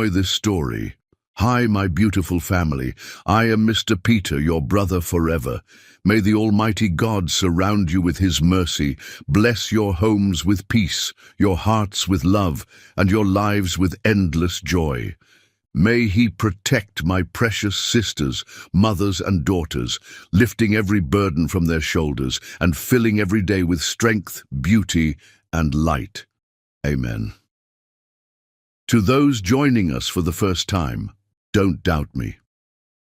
enjoy this story. Hi, my beautiful family. I am Mr. Peter, your brother forever. May the Almighty God surround you with His mercy, bless your homes with peace, your hearts with love, and your lives with endless joy. May He protect my precious sisters, mothers and daughters, lifting every burden from their shoulders and filling every day with strength, beauty, and light. Amen. To those joining us for the first time, don't doubt me.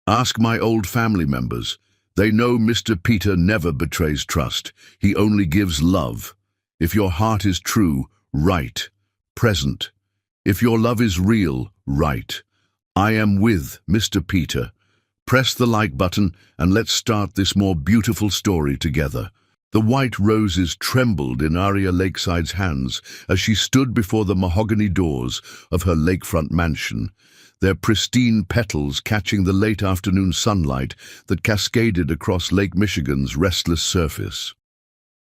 Ask my old family members. They know Mr. Peter never betrays trust. He only gives love. If your heart is true, right, present. If your love is real, right. I am with Mr. Peter. Press the like button and let's start this more beautiful story together. The white roses trembled in Aria Lakeside's hands as she stood before the mahogany doors of her lakefront mansion, their pristine petals catching the late afternoon sunlight that cascaded across Lake Michigan's restless surface.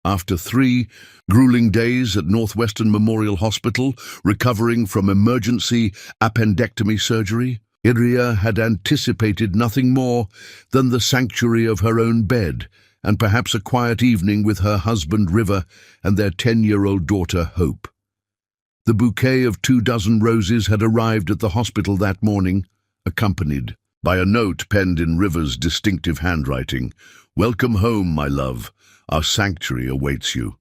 After 3 grueling days at Northwestern Memorial Hospital, recovering from emergency appendectomy surgery, Aria had anticipated nothing more than the sanctuary of her own bed and perhaps a quiet evening with her husband River and their 10-year-old daughter Hope. The bouquet of 24 roses had arrived at the hospital that morning, accompanied by a note penned in River's distinctive handwriting. "Welcome home, my love. Our sanctuary awaits you."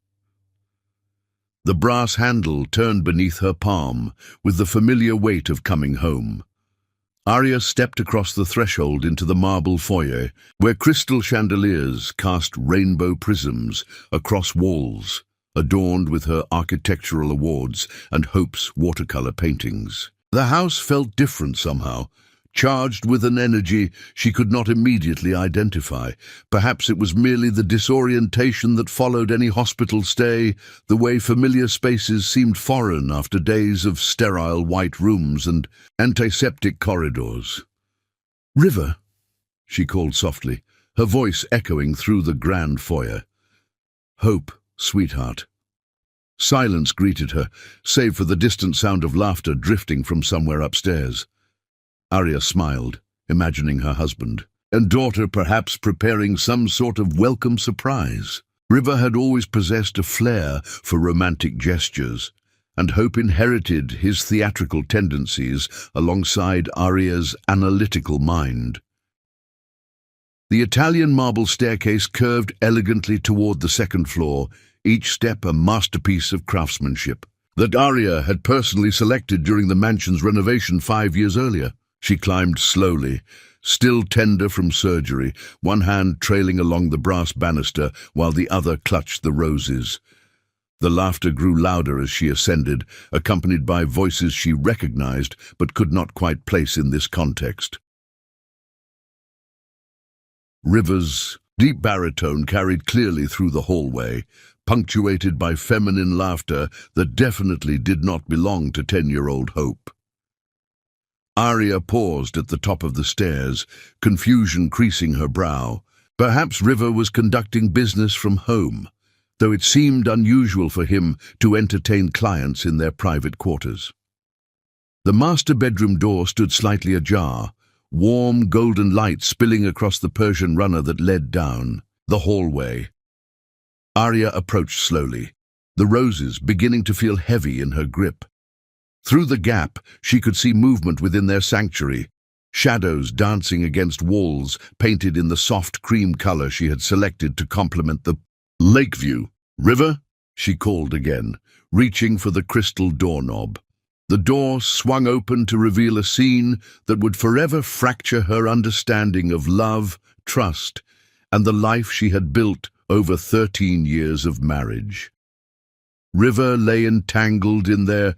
The brass handle turned beneath her palm with the familiar weight of coming home. Aria stepped across the threshold into the marble foyer, where crystal chandeliers cast rainbow prisms across walls, adorned with her architectural awards and Hope's watercolor paintings. The house felt different somehow, charged with an energy she could not immediately identify. Perhaps it was merely the disorientation that followed any hospital stay, the way familiar spaces seemed foreign after days of sterile white rooms and antiseptic corridors. "River," she called softly, her voice echoing through the grand foyer. "Hope, sweetheart." Silence greeted her, save for the distant sound of laughter drifting from somewhere upstairs. Aria smiled, imagining her husband and daughter perhaps preparing some sort of welcome surprise. River had always possessed a flair for romantic gestures, and Hope inherited his theatrical tendencies alongside Aria's analytical mind. The Italian marble staircase curved elegantly toward the second floor, each step a masterpiece of craftsmanship that Aria had personally selected during the mansion's renovation 5 years earlier. She climbed slowly, still tender from surgery, one hand trailing along the brass banister while the other clutched the roses. The laughter grew louder as she ascended, accompanied by voices she recognized but could not quite place in this context. River's deep baritone carried clearly through the hallway, punctuated by feminine laughter that definitely did not belong to 10-year-old Hope. Aria paused at the top of the stairs, confusion creasing her brow. Perhaps River was conducting business from home, though it seemed unusual for him to entertain clients in their private quarters. The master bedroom door stood slightly ajar, warm golden light spilling across the Persian runner that led down the hallway. Aria approached slowly, the roses beginning to feel heavy in her grip. Through the gap, she could see movement within their sanctuary, shadows dancing against walls painted in the soft cream color she had selected to complement the lake view. "River?" she called again, reaching for the crystal doorknob. The door swung open to reveal a scene that would forever fracture her understanding of love, trust, and the life she had built over 13 years of marriage. River lay entangled in their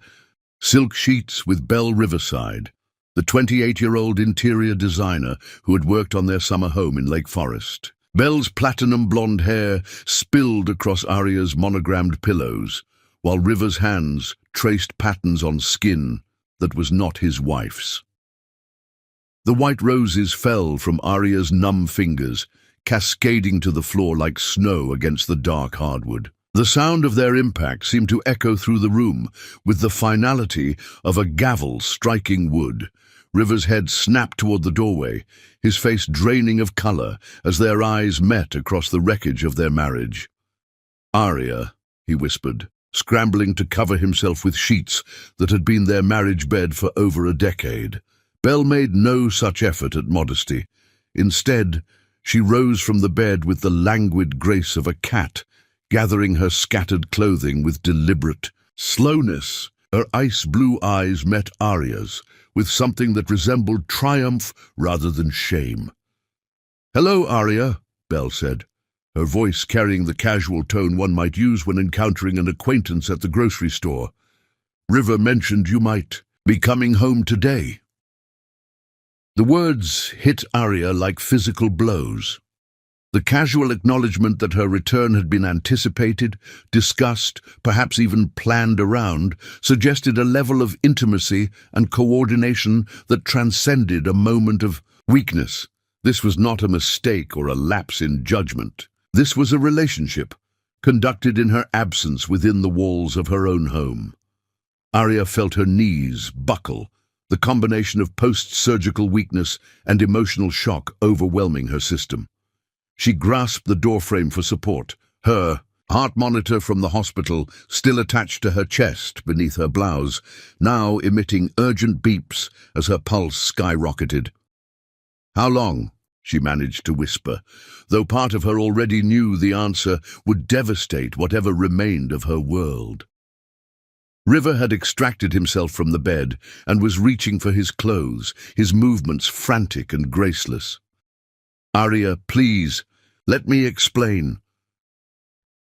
silk sheets with Belle Riverside, the 28-year-old interior designer who had worked on their summer home in Lake Forest. Belle's platinum blonde hair spilled across Aria's monogrammed pillows, while River's hands traced patterns on skin that was not his wife's. The white roses fell from Aria's numb fingers, cascading to the floor like snow against the dark hardwood. The sound of their impact seemed to echo through the room, with the finality of a gavel striking wood. River's head snapped toward the doorway, his face draining of color as their eyes met across the wreckage of their marriage. "Arya," he whispered, scrambling to cover himself with sheets that had been their marriage bed for over a decade. Belle made no such effort at modesty. Instead, she rose from the bed with the languid grace of a cat, gathering her scattered clothing with deliberate slowness. Her ice-blue eyes met Arya's, with something that resembled triumph rather than shame. "Hello, Arya," Belle said, her voice carrying the casual tone one might use when encountering an acquaintance at the grocery store. "River mentioned you might be coming home today." The words hit Arya like physical blows. The casual acknowledgement that her return had been anticipated, discussed, perhaps even planned around, suggested a level of intimacy and coordination that transcended a moment of weakness. This was not a mistake or a lapse in judgment. This was a relationship, conducted in her absence within the walls of her own home. Arya felt her knees buckle, the combination of post-surgical weakness and emotional shock overwhelming her system. She grasped the doorframe for support, her heart monitor from the hospital still attached to her chest beneath her blouse, now emitting urgent beeps as her pulse skyrocketed. "How long?" she managed to whisper, though part of her already knew the answer would devastate whatever remained of her world. River had extracted himself from the bed and was reaching for his clothes, his movements frantic and graceless. "Arya, please, let me explain."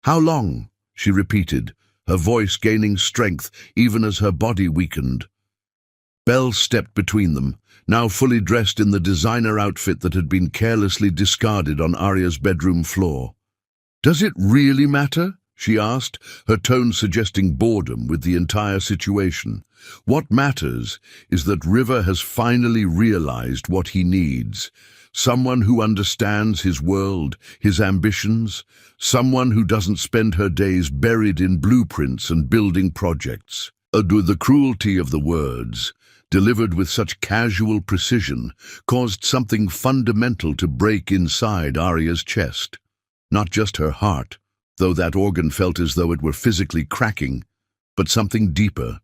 "How long?" she repeated, her voice gaining strength even as her body weakened. Belle stepped between them, now fully dressed in the designer outfit that had been carelessly discarded on Arya's bedroom floor. "Does it really matter?" she asked, her tone suggesting boredom with the entire situation. "What matters is that River has finally realized what he needs. Someone who understands his world, his ambitions, someone who doesn't spend her days buried in blueprints and building projects." The cruelty of the words, delivered with such casual precision, caused something fundamental to break inside Arya's chest. Not just her heart, though that organ felt as though it were physically cracking, but something deeper.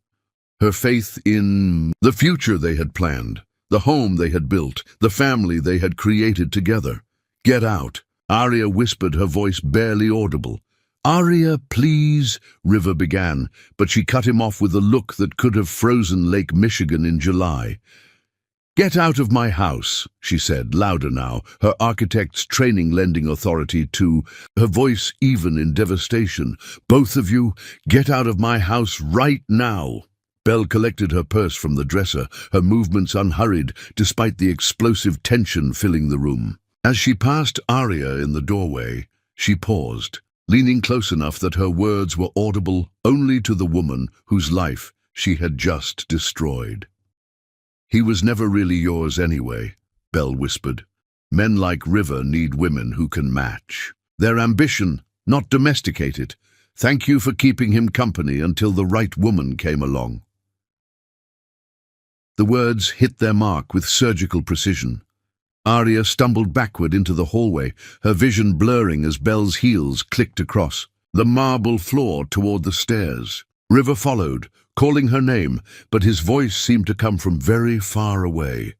Her faith in the future they had planned, the home they had built, the family they had created together. "Get out," Arya whispered, her voice barely audible. "Arya, please," River began, but she cut him off with a look that could have frozen Lake Michigan in July. "Get out of my house," she said, louder now, her architect's training lending authority to her voice even in devastation. "Both of you, get out of my house right now." Belle collected her purse from the dresser, her movements unhurried despite the explosive tension filling the room. As she passed Arya in the doorway, she paused, leaning close enough that her words were audible only to the woman whose life she had just destroyed. "He was never really yours anyway," Belle whispered. "Men like River need women who can match their ambition, not domesticate it. Thank you for keeping him company until the right woman came along." The words hit their mark with surgical precision. Arya stumbled backward into the hallway, her vision blurring as Belle's heels clicked across the marble floor toward the stairs. River followed, calling her name, but his voice seemed to come from very far away.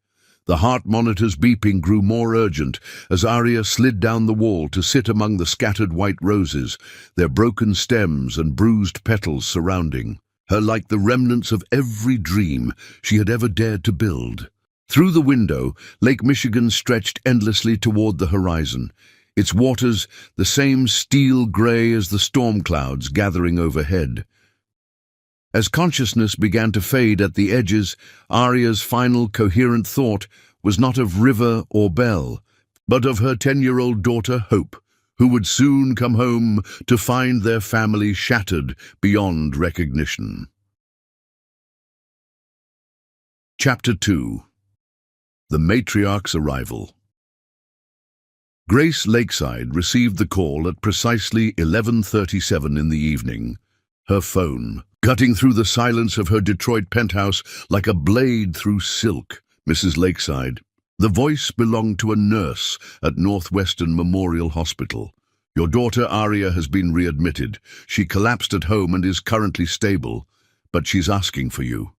The heart monitor's beeping grew more urgent as Arya slid down the wall to sit among the scattered white roses, their broken stems and bruised petals surrounding her like the remnants of every dream she had ever dared to build. Through the window, Lake Michigan stretched endlessly toward the horizon, its waters the same steel gray as the storm clouds gathering overhead. As consciousness began to fade at the edges, Arya's final coherent thought was not of River or Belle, but of her 10-year-old daughter Hope, who would soon come home to find their family shattered beyond recognition. Chapter 2. The Matriarch's Arrival. Grace Lakeside received the call at precisely 11:37 in the evening. Her phone, cutting through the silence of her Detroit penthouse like a blade through silk. Mrs. Lakeside. The voice belonged to a nurse at Northwestern Memorial Hospital. Your daughter Aria has been readmitted. She collapsed at home and is currently stable, but she's asking for you.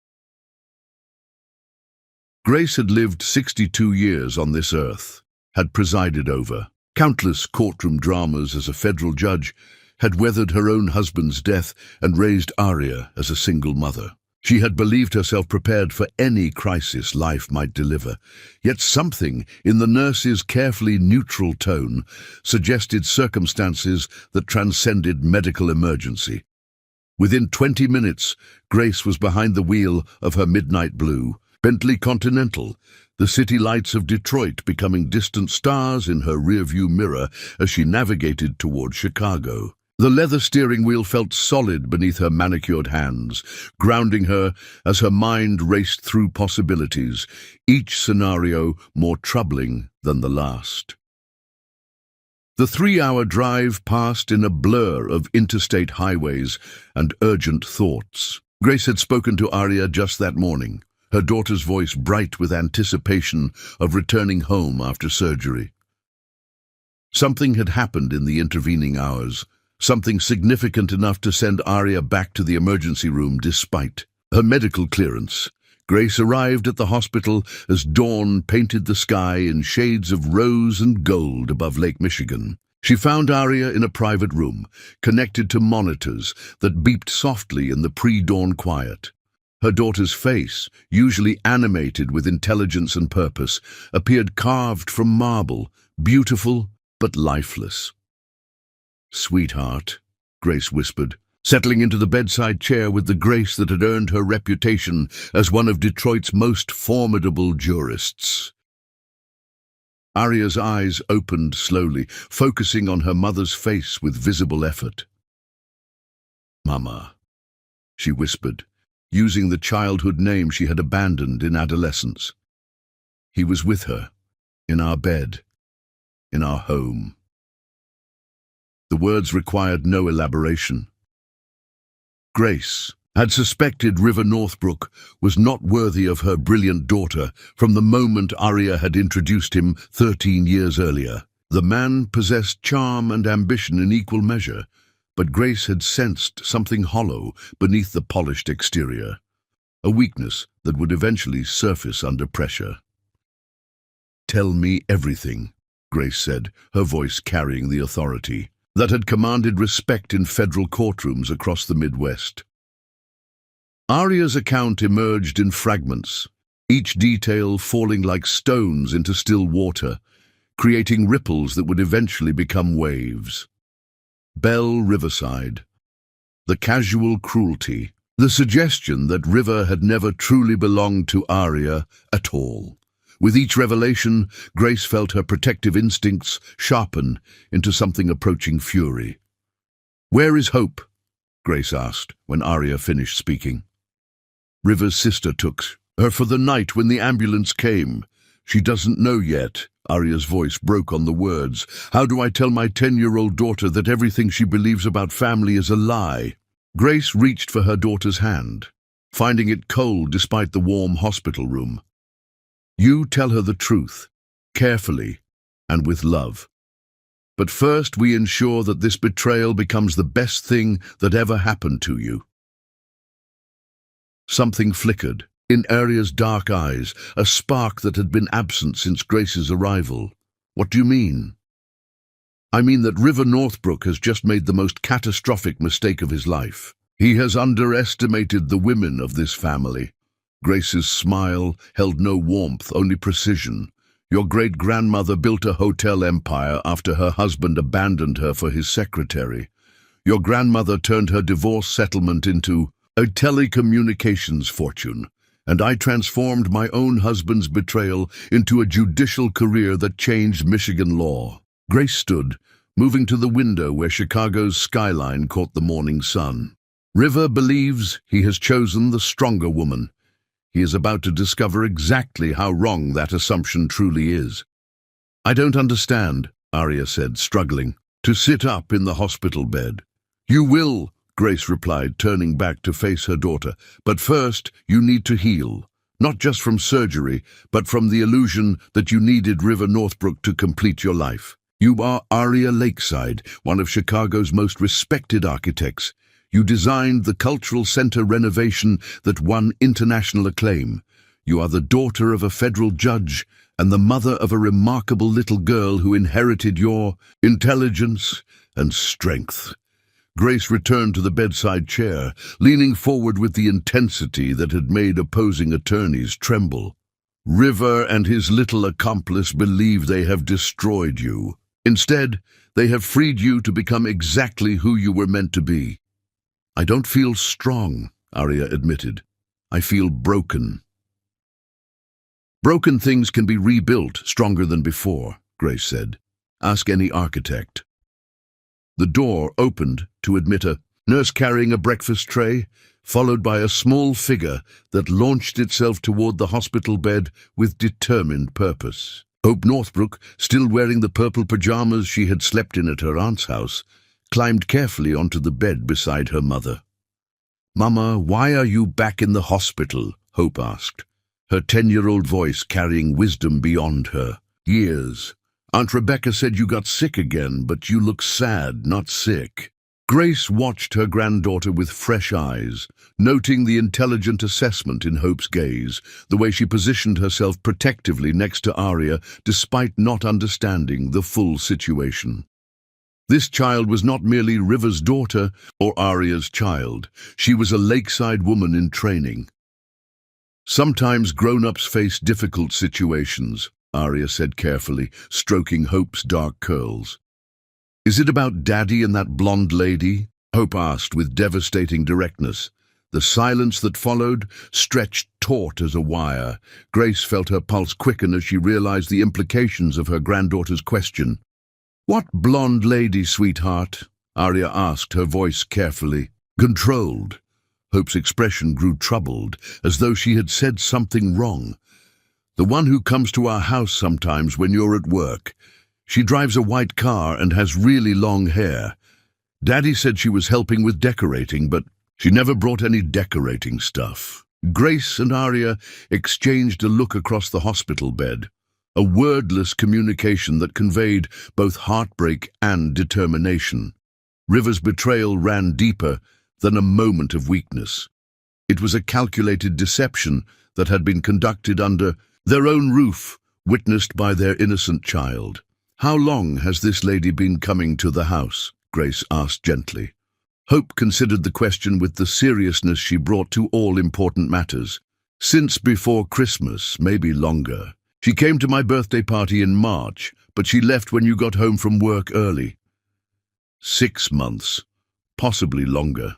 Grace had lived 62 years on this earth, had presided over countless courtroom dramas as a federal judge, had weathered her own husband's death and raised Aria as a single mother. She had believed herself prepared for any crisis life might deliver, yet something in the nurse's carefully neutral tone suggested circumstances that transcended medical emergency. Within 20 minutes, Grace was behind the wheel of her midnight blue Bentley Continental, the city lights of Detroit becoming distant stars in her rearview mirror as she navigated toward Chicago. The leather steering wheel felt solid beneath her manicured hands, grounding her as her mind raced through possibilities, each scenario more troubling than the last. The 3-hour drive passed in a blur of interstate highways and urgent thoughts. Grace had spoken to Aria just that morning, her daughter's voice bright with anticipation of returning home after surgery. Something had happened in the intervening hours, something significant enough to send Aria back to the emergency room despite her medical clearance. Grace arrived at the hospital as dawn painted the sky in shades of rose and gold above Lake Michigan. She found Aria in a private room, connected to monitors that beeped softly in the pre-dawn quiet. Her daughter's face, usually animated with intelligence and purpose, appeared carved from marble, beautiful but lifeless. "Sweetheart," Grace whispered, settling into the bedside chair with the grace that had earned her reputation as one of Detroit's most formidable jurists. Aria's eyes opened slowly, focusing on her mother's face with visible effort. "Mama," she whispered, using the childhood name she had abandoned in adolescence. He was with her, in our bed, in our home. The words required no elaboration. Grace had suspected River Northbrook was not worthy of her brilliant daughter from the moment Aria had introduced him 13 years earlier. The man possessed charm and ambition in equal measure, but Grace had sensed something hollow beneath the polished exterior, a weakness that would eventually surface under pressure. "Tell me everything," Grace said, her voice carrying the authority that had commanded respect in federal courtrooms across the Midwest. Aria's account emerged in fragments, each detail falling like stones into still water, creating ripples that would eventually become waves. Belle Riverside, the casual cruelty, the suggestion that River had never truly belonged to Aria at all. With each revelation, Grace felt her protective instincts sharpen into something approaching fury. "Where is Hope?" Grace asked when Aria finished speaking. "River's sister took her for the night when the ambulance came. She doesn't know yet." Aria's voice broke on the words. "How do I tell my 10-year-old daughter that everything she believes about family is a lie?" Grace reached for her daughter's hand, finding it cold despite the warm hospital room. "You tell her the truth, carefully and with love. But first we ensure that this betrayal becomes the best thing that ever happened to you." Something flickered in Aria's dark eyes, a spark that had been absent since Grace's arrival. "What do you mean?" "I mean that River Northbrook has just made the most catastrophic mistake of his life. He has underestimated the women of this family." Grace's smile held no warmth, only precision. "Your great-grandmother built a hotel empire after her husband abandoned her for his secretary. Your grandmother turned her divorce settlement into a telecommunications fortune, and I transformed my own husband's betrayal into a judicial career that changed Michigan law." Grace stood, moving to the window where Chicago's skyline caught the morning sun. "River believes he has chosen the stronger woman. He is about to discover exactly how wrong that assumption truly is." "I don't understand." Arya said, struggling to sit up in the hospital bed. You will, Grace replied, turning back to face her daughter. But first, you need to heal. Not just from surgery, but from the illusion that you needed River Northbrook to complete your life. You are Arya Lakeside, one of Chicago's most respected architects. You designed the cultural center renovation that won international acclaim. You are the daughter of a federal judge and the mother of a remarkable little girl who inherited your intelligence and strength. Grace returned to the bedside chair, leaning forward with the intensity that had made opposing attorneys tremble. River and his little accomplice believe they have destroyed you. Instead, they have freed you to become exactly who you were meant to be. I don't feel strong, Arya admitted. I feel broken. Broken things can be rebuilt stronger than before, Grace said. Ask any architect. The door opened to admit a nurse carrying a breakfast tray, followed by a small figure that launched itself toward the hospital bed with determined purpose. Hope Northbrook, still wearing the purple pajamas she had slept in at her aunt's house, climbed carefully onto the bed beside her mother. "Mama, why are you back in the hospital?" Hope asked, her 10-year-old voice carrying wisdom beyond her years. "Aunt Rebecca said you got sick again, but you look sad, not sick." Grace watched her granddaughter with fresh eyes, noting the intelligent assessment in Hope's gaze, the way she positioned herself protectively next to Arya despite not understanding the full situation. This child was not merely River's daughter or Arya's child. She was a lakeside woman in training. "Sometimes grown-ups face difficult situations," Arya said carefully, stroking Hope's dark curls. "Is it about Daddy and that blonde lady?" Hope asked with devastating directness. The silence that followed stretched taut as a wire. Grace felt her pulse quicken as she realized the implications of her granddaughter's question. "What blonde lady, sweetheart?" Arya asked, her voice carefully controlled. Hope's expression grew troubled, as though she had said something wrong. "The one who comes to our house sometimes when you're at work. She drives a white car and has really long hair. Daddy said she was helping with decorating, but she never brought any decorating stuff." Grace and Arya exchanged a look across the hospital bed, a wordless communication that conveyed both heartbreak and determination. River's betrayal ran deeper than a moment of weakness. It was a calculated deception that had been conducted under their own roof, witnessed by their innocent child. "How long has this lady been coming to the house?" Grace asked gently. Hope considered the question with the seriousness she brought to all important matters. "Since before Christmas, maybe longer. She came to my birthday party in March, but she left when you got home from work early." 6 months, possibly longer.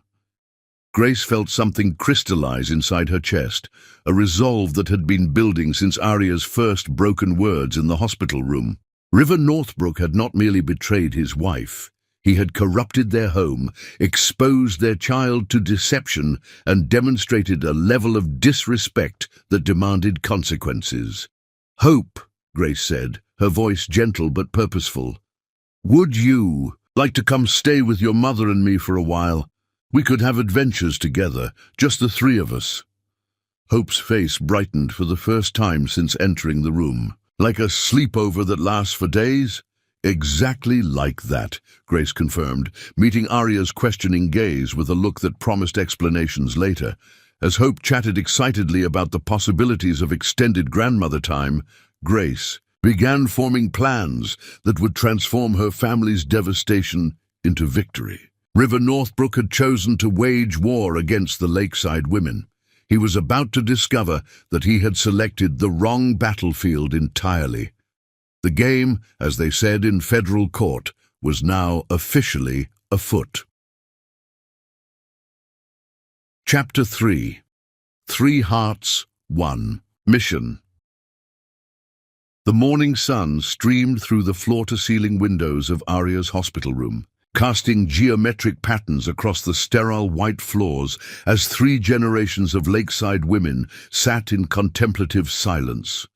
Grace felt something crystallize inside her chest, a resolve that had been building since Arya's first broken words in the hospital room. River Northbrook had not merely betrayed his wife. He had corrupted their home, exposed their child to deception, and demonstrated a level of disrespect that demanded consequences. "Hope," Grace said, her voice gentle but purposeful, "would you like to come stay with your mother and me for a while? We could have adventures together, just the 3 of us." Hope's face brightened for the first time since entering the room. "Like a sleepover that lasts for days?" "Exactly like that," Grace confirmed, meeting Arya's questioning gaze with a look that promised explanations later. As Hope chatted excitedly about the possibilities of extended grandmother time, Grace began forming plans that would transform her family's devastation into victory. River Northbrook had chosen to wage war against the lakeside women. He was about to discover that he had selected the wrong battlefield entirely. The game, as they said in federal court, was now officially afoot. Chapter 3. 3 Hearts, 1 Mission. The morning sun streamed through the floor-to-ceiling windows of Arya's hospital room, casting geometric patterns across the sterile white floors as 3 generations of lakeside women sat in contemplative silence.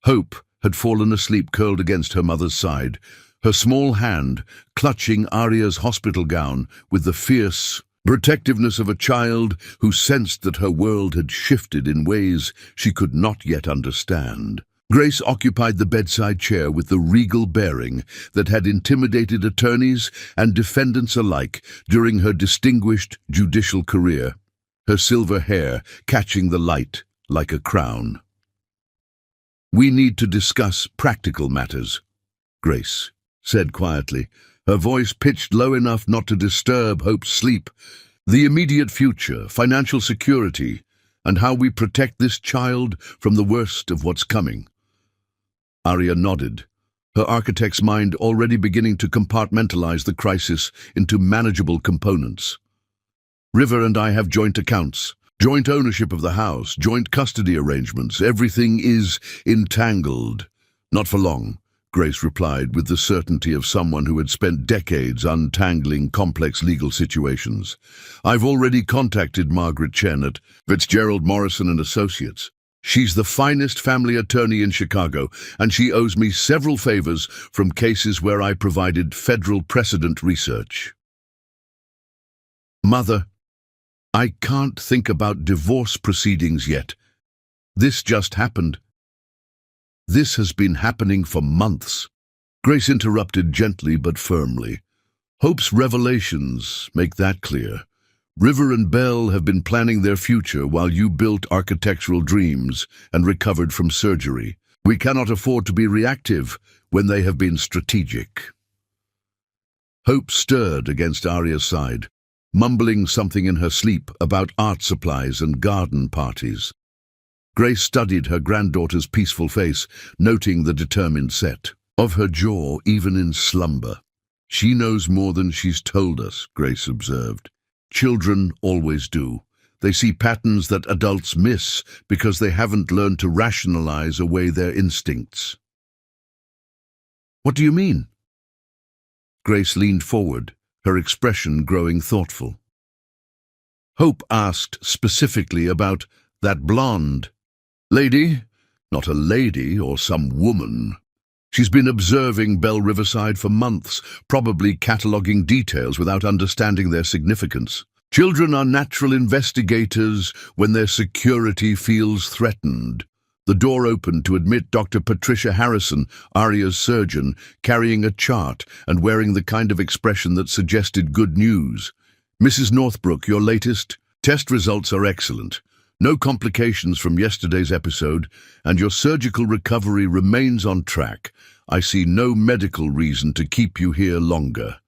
Hope had fallen asleep curled against her mother's side, her small hand clutching Arya's hospital gown with the fierce protectiveness of a child who sensed that her world had shifted in ways she could not yet understand. Grace occupied the bedside chair with the regal bearing that had intimidated attorneys and defendants alike during her distinguished judicial career, her silver hair catching the light like a crown. "We need to discuss practical matters," Grace said quietly, her voice pitched low enough not to disturb Hope's sleep. "The immediate future, financial security, and how we protect this child from the worst of what's coming." Arya nodded, her architect's mind already beginning to compartmentalize the crisis into manageable components. "River and I have joint accounts, joint ownership of the house, joint custody arrangements. Everything is entangled." "Not for long," Grace replied with the certainty of someone who had spent decades untangling complex legal situations. "I've already contacted Margaret Chen at Fitzgerald Morrison and Associates. She's the finest family attorney in Chicago, and she owes me several favors from cases where I provided federal precedent research." "Mother, I can't think about divorce proceedings yet. This just happened. This has been happening for months." Grace interrupted gently but firmly. "Hope's revelations make that clear. River and Belle have been planning their future while you built architectural dreams and recovered from surgery. We cannot afford to be reactive when they have been strategic." Hope stirred against Arya's side, mumbling something in her sleep about art supplies and garden parties. Grace studied her granddaughter's peaceful face, noting the determined set of her jaw even in slumber. "She knows more than she's told us," Grace observed. "Children always do. They see patterns that adults miss because they haven't learned to rationalize away their instincts." "What do you mean?" Grace leaned forward, her expression growing thoughtful. "Hope asked specifically about that blonde lady, not a lady or some woman. She's been observing Belle Riverside for months, probably cataloging details without understanding their significance. Children are natural investigators when their security feels threatened." The door opened to admit Dr. Patricia Harrison, Arya's surgeon, carrying a chart and wearing the kind of expression that suggested good news. "Mrs. Northbrook, your latest test results are excellent. No complications from yesterday's episode, and your surgical recovery remains on track. I see no medical reason to keep you here longer."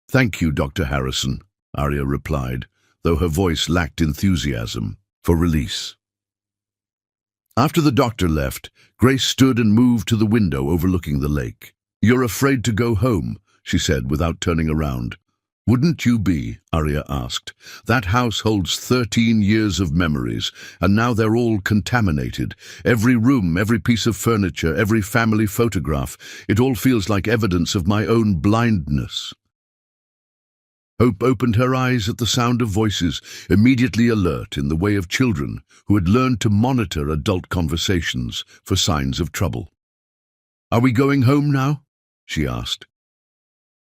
"Thank you, Dr. Harrison," Arya replied, though her voice lacked enthusiasm for release. After the doctor left, Grace stood and moved to the window overlooking the lake. "You're afraid to go home," she said without turning around. "Wouldn't you be?" Arya asked. "That house holds 13 years of memories, and now they're all contaminated. Every room, every piece of furniture, every family photograph, it all feels like evidence of my own blindness." Hope opened her eyes at the sound of voices, immediately alert in the way of children who had learned to monitor adult conversations for signs of trouble. "Are we going home now?" she asked.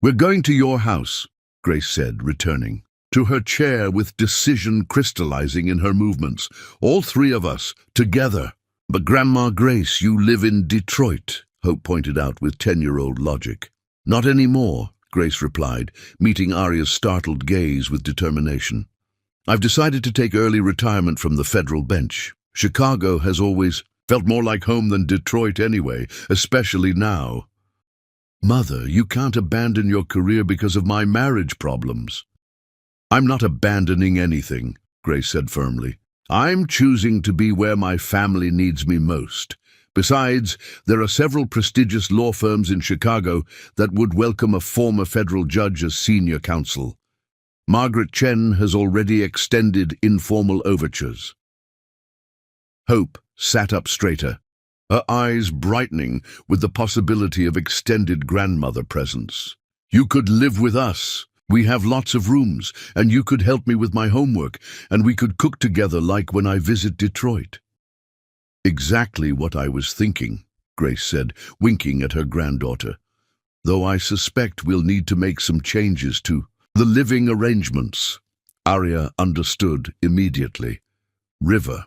"We're going to your house," Grace said, returning to her chair with decision crystallizing in her movements. "All three of us, together." "But Grandma Grace, you live in Detroit," Hope pointed out with 10-year-old logic. "Not anymore," Grace replied, meeting Arya's startled gaze with determination. "I've decided to take early retirement from the federal bench. Chicago has always felt more like home than Detroit anyway, especially now." "Mother, you can't abandon your career because of my marriage problems." "I'm not abandoning anything," Grace said firmly. "I'm choosing to be where my family needs me most. Besides, there are several prestigious law firms in Chicago that would welcome a former federal judge as senior counsel. Margaret Chen has already extended informal overtures." Hope sat up straighter, her eyes brightening with the possibility of extended grandmother presence. "You could live with us. We have lots of rooms, and you could help me with my homework, and we could cook together like when I visit Detroit." "Exactly what I was thinking," Grace said, winking at her granddaughter. though I suspect we'll need to make some changes to the living arrangements. Arya understood immediately. River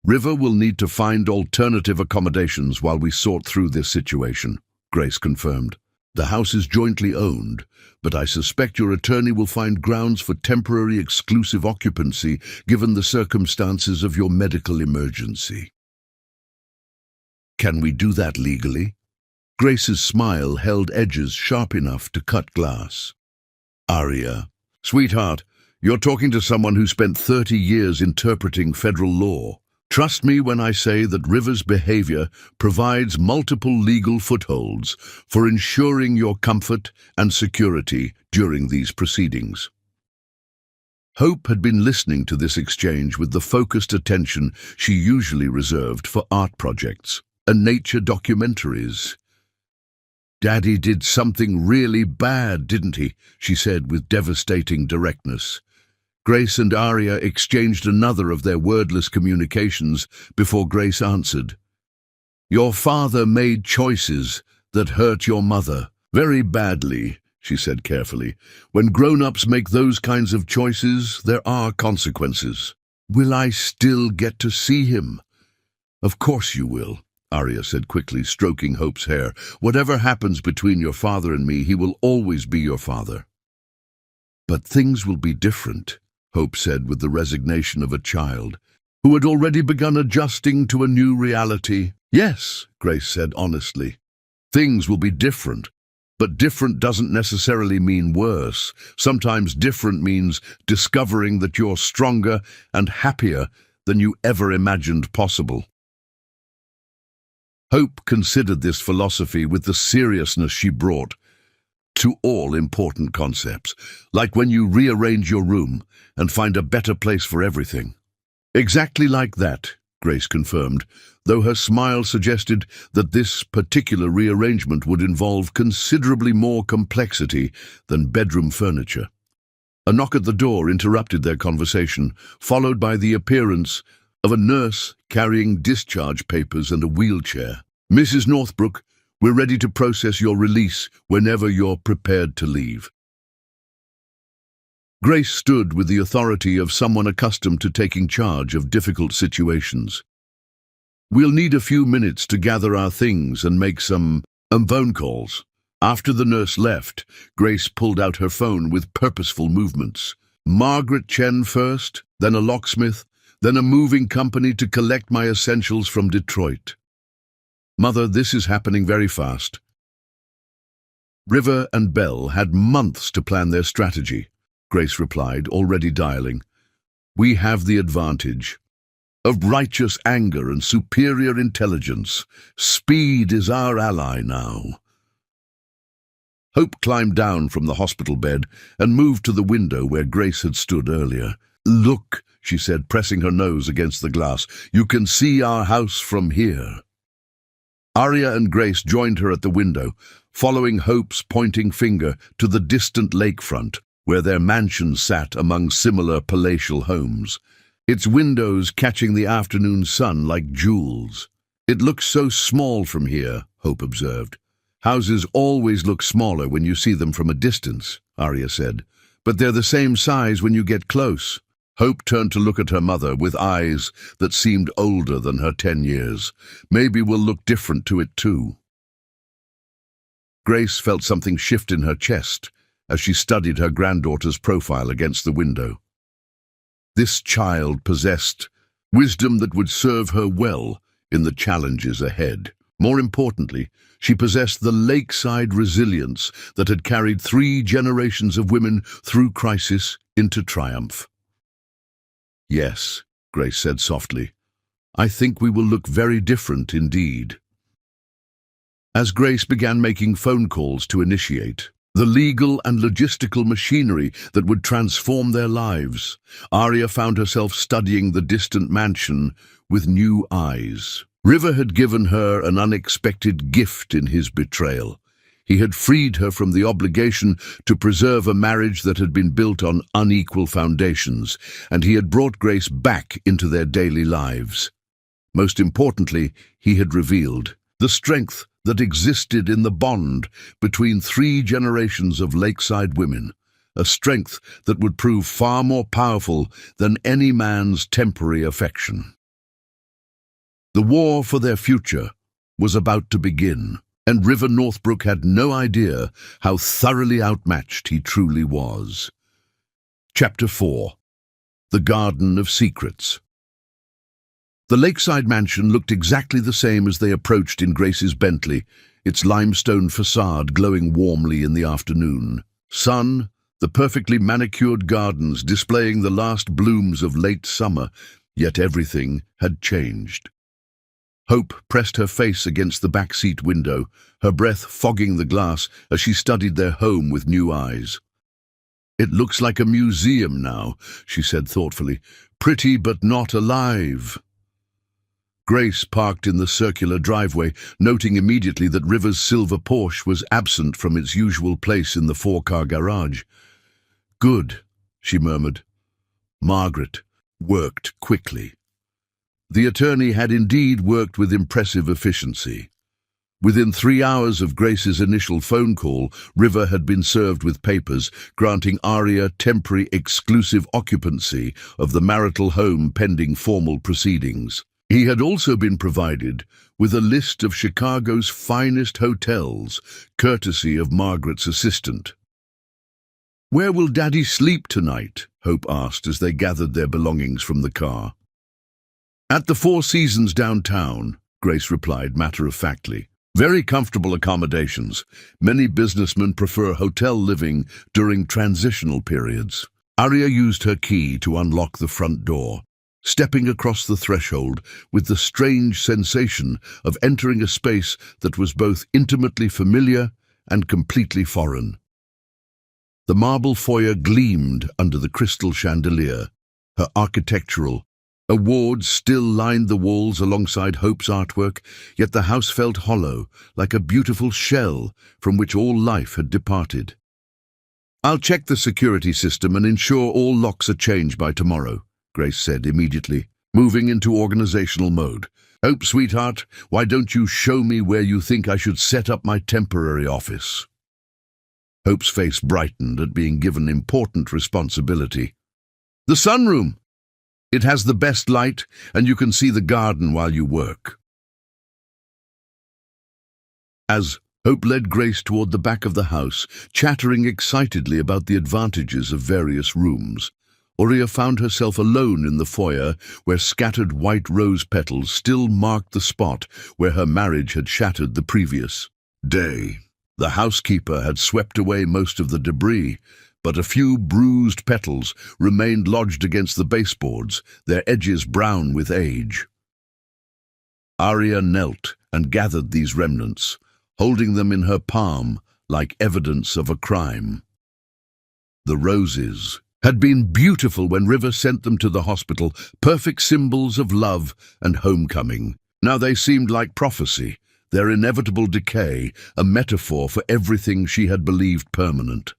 will need to find alternative accommodations while we sort through this situation, Grace confirmed. The house is jointly owned, but I suspect your attorney will find grounds for temporary exclusive occupancy given the circumstances of your medical emergency. Can we do that legally? Grace's smile held edges sharp enough to cut glass. Arya, sweetheart, you're talking to someone who spent 30 years interpreting federal law. Trust me when I say that River's behavior provides multiple legal footholds for ensuring your comfort and security during these proceedings. Hope had been listening to this exchange with the focused attention she usually reserved for art projects and nature documentaries. Daddy did something really bad, didn't he? She said with devastating directness. Grace and Arya exchanged another of their wordless communications before Grace answered. Your father made choices that hurt your mother very badly, she said carefully. When grown-ups make those kinds of choices, there are consequences. Will I still get to see him? Of course you will, Arya said quickly, stroking Hope's hair. Whatever happens between your father and me, he will always be your father. But things will be different, Hope said with the resignation of a child who had already begun adjusting to a new reality. Yes, Grace said honestly. Things will be different, but different doesn't necessarily mean worse. Sometimes different means discovering that you're stronger and happier than you ever imagined possible. Hope considered this philosophy with the seriousness she brought to all important concepts, like when you rearrange your room and find a better place for everything. Exactly like that, Grace confirmed, though her smile suggested that this particular rearrangement would involve considerably more complexity than bedroom furniture. A knock at the door interrupted their conversation, followed by the appearance of a nurse carrying discharge papers and a wheelchair. Mrs. Northbrook, we're ready to process your release whenever you're prepared to leave. Grace stood with the authority of someone accustomed to taking charge of difficult situations. We'll need a few minutes to gather our things and make some phone calls. After the nurse left, Grace pulled out her phone with purposeful movements. Margaret Chen first, then a locksmith, then a moving company to collect my essentials from Detroit. Mother, this is happening very fast. River and Belle had months to plan their strategy, Grace replied, already dialing. We have the advantage of righteous anger and superior intelligence. Speed is our ally now. Hope climbed down from the hospital bed and moved to the window where Grace had stood earlier. Look, she said, pressing her nose against the glass. You can see our house from here. Arya and Grace joined her at the window, following Hope's pointing finger to the distant lakefront, where their mansion sat among similar palatial homes, its windows catching the afternoon sun like jewels. It looks so small from here, Hope observed. Houses always look smaller when you see them from a distance, Arya said, but they're the same size when you get close. Hope turned to look at her mother with eyes that seemed older than her 10 years. Maybe we'll look different to it too. Grace felt something shift in her chest as she studied her granddaughter's profile against the window. This child possessed wisdom that would serve her well in the challenges ahead. More importantly, she possessed the lakeside resilience that had carried 3 generations of women through crisis into triumph. Yes, Grace said softly. I think we will look very different indeed. As Grace began making phone calls to initiate the legal and logistical machinery that would transform their lives, Arya found herself studying the distant mansion with new eyes. River had given her an unexpected gift in his betrayal. He had freed her from the obligation to preserve a marriage that had been built on unequal foundations, and he had brought Grace back into their daily lives. Most importantly, he had revealed the strength that existed in the bond between 3 generations of lakeside women, a strength that would prove far more powerful than any man's temporary affection. The war for their future was about to begin, and River Northbrook had no idea how thoroughly outmatched he truly was. Chapter 4. The Garden of Secrets. The lakeside mansion looked exactly the same as they approached in Grace's Bentley, its limestone facade glowing warmly in the afternoon. Sun, the perfectly manicured gardens displaying the last blooms of late summer, yet everything had changed. Hope pressed her face against the back-seat window, her breath fogging the glass as she studied their home with new eyes. "It looks like a museum now," she said thoughtfully. "Pretty but not alive." Grace parked in the circular driveway, noting immediately that River's silver Porsche was absent from its usual place in the 4-car garage. "Good," she murmured. Margaret worked quickly. The attorney had indeed worked with impressive efficiency. Within 3 hours of Grace's initial phone call, River had been served with papers granting Aria temporary exclusive occupancy of the marital home pending formal proceedings. He had also been provided with a list of Chicago's finest hotels, courtesy of Margaret's assistant. "Where will Daddy sleep tonight?" Hope asked as they gathered their belongings from the car. "At the Four Seasons downtown," Grace replied matter-of-factly. "Very comfortable accommodations. Many businessmen prefer hotel living during transitional periods." Aria used her key to unlock the front door, stepping across the threshold with the strange sensation of entering a space that was both intimately familiar and completely foreign. The marble foyer gleamed under the crystal chandelier, her architectural awards still lined the walls alongside Hope's artwork, yet the house felt hollow, like a beautiful shell from which all life had departed. "I'll check the security system and ensure all locks are changed by tomorrow," Grace said immediately, moving into organizational mode. "Hope, sweetheart, why don't you show me where you think I should set up my temporary office?" Hope's face brightened at being given important responsibility. "The sunroom. It has the best light, and you can see the garden while you work." As Hope led Grace toward the back of the house, chattering excitedly about the advantages of various rooms, Aria found herself alone in the foyer where scattered white rose petals still marked the spot where her marriage had shattered the previous day. The housekeeper had swept away most of the debris, but a few bruised petals remained lodged against the baseboards, their edges brown with age. Aria knelt and gathered these remnants, holding them in her palm like evidence of a crime. The roses had been beautiful when River sent them to the hospital, perfect symbols of love and homecoming. Now they seemed like prophecy, their inevitable decay a metaphor for everything she had believed permanent.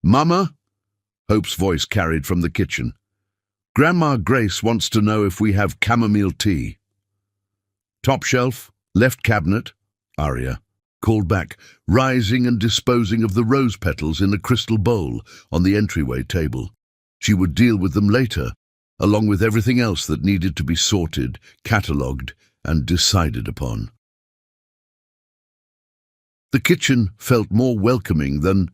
"Mama?" Hope's voice carried from the kitchen. "Grandma Grace wants to know if we have chamomile tea." "Top shelf, left cabinet," Aria called back, rising and disposing of the rose petals in a crystal bowl on the entryway table. She would deal with them later, along with everything else that needed to be sorted, catalogued, and decided upon. The kitchen felt more welcoming than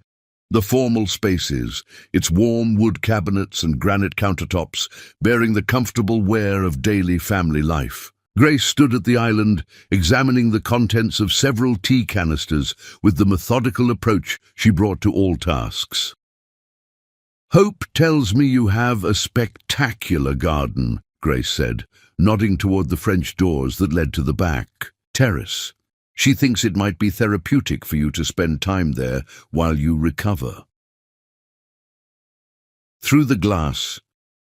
the formal spaces, its warm wood cabinets and granite countertops bearing the comfortable wear of daily family life. Grace stood at the island, examining the contents of several tea canisters with the methodical approach she brought to all tasks. "Hope tells me you have a spectacular garden," Grace said, nodding toward the French doors that led to the back terrace. "She thinks it might be therapeutic for you to spend time there while you recover." Through the glass,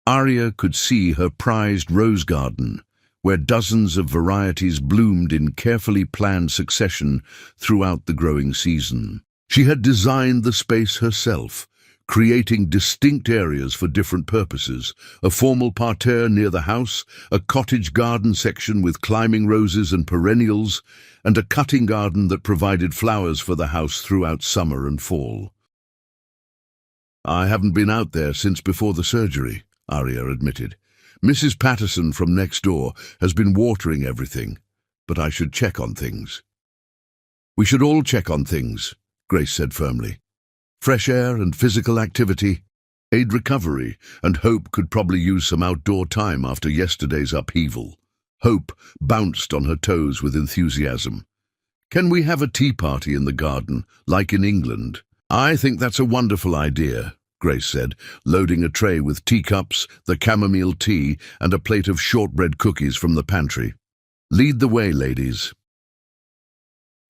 Aria could see her prized rose garden, where dozens of varieties bloomed in carefully planned succession throughout the growing season. She had designed the space herself, creating distinct areas for different purposes. A formal parterre near the house, a cottage garden section with climbing roses and perennials, and a cutting garden that provided flowers for the house throughout summer and fall. "I haven't been out there since before the surgery," Arya admitted. "Mrs. Patterson from next door has been watering everything, but I should check on things." "We should all check on things," Grace said firmly. "Fresh air and physical activity aid recovery, and Hope could probably use some outdoor time after yesterday's upheaval." Hope bounced on her toes with enthusiasm. "Can we have a tea party in the garden, like in England?" "I think that's a wonderful idea," Grace said, loading a tray with teacups, the chamomile tea, and a plate of shortbread cookies from the pantry. "Lead the way, ladies."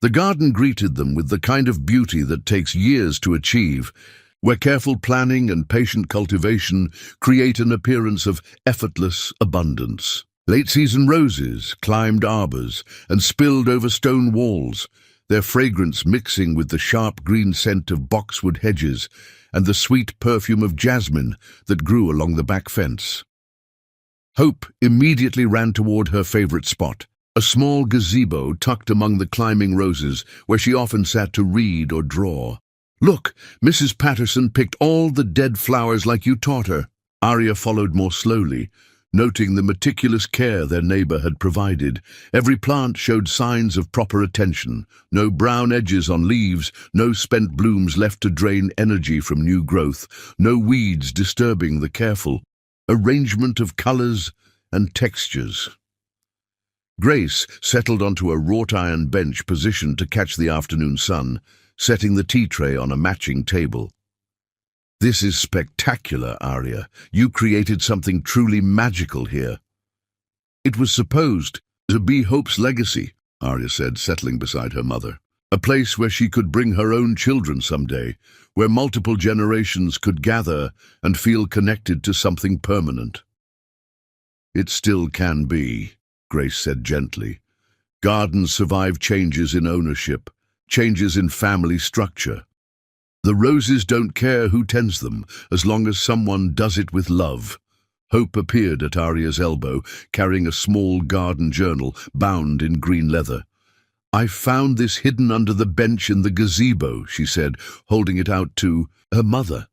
The garden greeted them with the kind of beauty that takes years to achieve, where careful planning and patient cultivation create an appearance of effortless abundance. Late-season roses climbed arbors and spilled over stone walls, their fragrance mixing with the sharp green scent of boxwood hedges and the sweet perfume of jasmine that grew along the back fence. Hope immediately ran toward her favorite spot, a small gazebo tucked among the climbing roses where she often sat to read or draw. "Look, Mrs. Patterson picked all the dead flowers like you taught her." Arya followed more slowly, noting the meticulous care their neighbor had provided. Every plant showed signs of proper attention. No brown edges on leaves, no spent blooms left to drain energy from new growth, no weeds disturbing the careful arrangement of colors and textures. Grace settled onto a wrought-iron bench positioned to catch the afternoon sun, setting the tea tray on a matching table. "This is spectacular, Arya. You created something truly magical here." "It was supposed to be Hope's legacy," Arya said, settling beside her mother. "A place where she could bring her own children someday, where multiple generations could gather and feel connected to something permanent." "It still can be," Grace said gently. "Gardens survive changes in ownership, changes in family structure. The roses don't care who tends them, as long as someone does it with love." Hope appeared at Arya's elbow, carrying a small garden journal bound in green leather. "I found this hidden under the bench in the gazebo," she said, holding it out to her mother.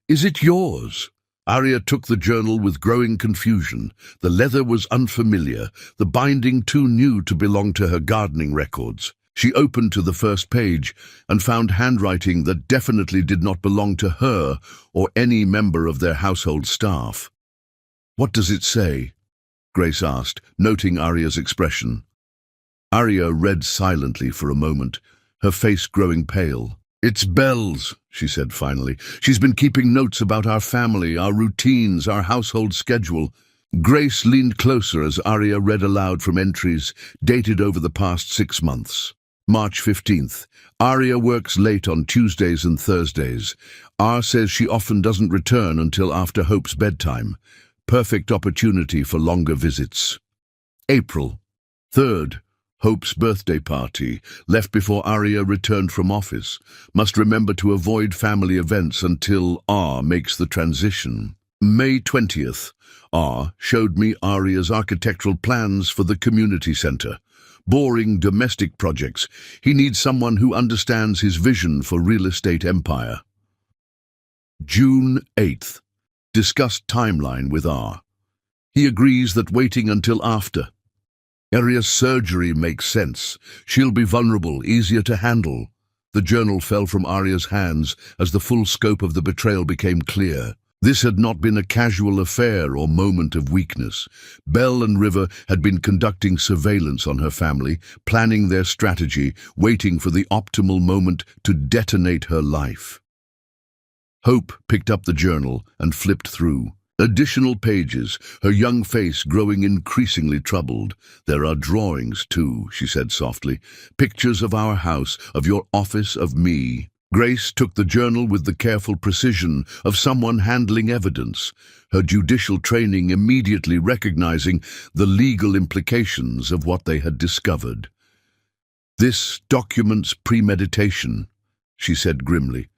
"Is it yours?" Arya took the journal with growing confusion. The leather was unfamiliar, the binding too new to belong to her gardening records. She opened to the first page and found handwriting that definitely did not belong to her or any member of their household staff. "What does it say?" Grace asked, noting Arya's expression. Arya read silently for a moment, her face growing pale. "It's Belle's," she said finally. "She's been keeping notes about our family, our routines, our household schedule." Grace leaned closer as Arya read aloud from entries dated over the past 6 months. March 15th. Arya works late on Tuesdays and Thursdays. R says she often doesn't return until after Hope's bedtime. Perfect opportunity for longer visits. April 3rd. Hope's birthday party. Left before Arya returned from office. Must remember to avoid family events until R makes the transition. May 20th. R showed me Arya's architectural plans for the community center. Boring domestic projects. He needs someone who understands his vision for real estate empire. June 8th. Discussed timeline with R. He agrees that waiting until after. Arya's surgery makes sense. She'll be vulnerable, easier to handle. The journal fell from Arya's hands as the full scope of the betrayal became clear. This had not been a casual affair or moment of weakness. Belle and River had been conducting surveillance on her family, planning their strategy, waiting for the optimal moment to detonate her life. Hope picked up the journal and flipped through. Additional pages, her young face growing increasingly troubled. "There are drawings, too," she said softly. "Pictures of our house, of your office, of me." Grace took the journal with the careful precision of someone handling evidence, her judicial training immediately recognizing the legal implications of what they had discovered. "This documents premeditation," she said grimly.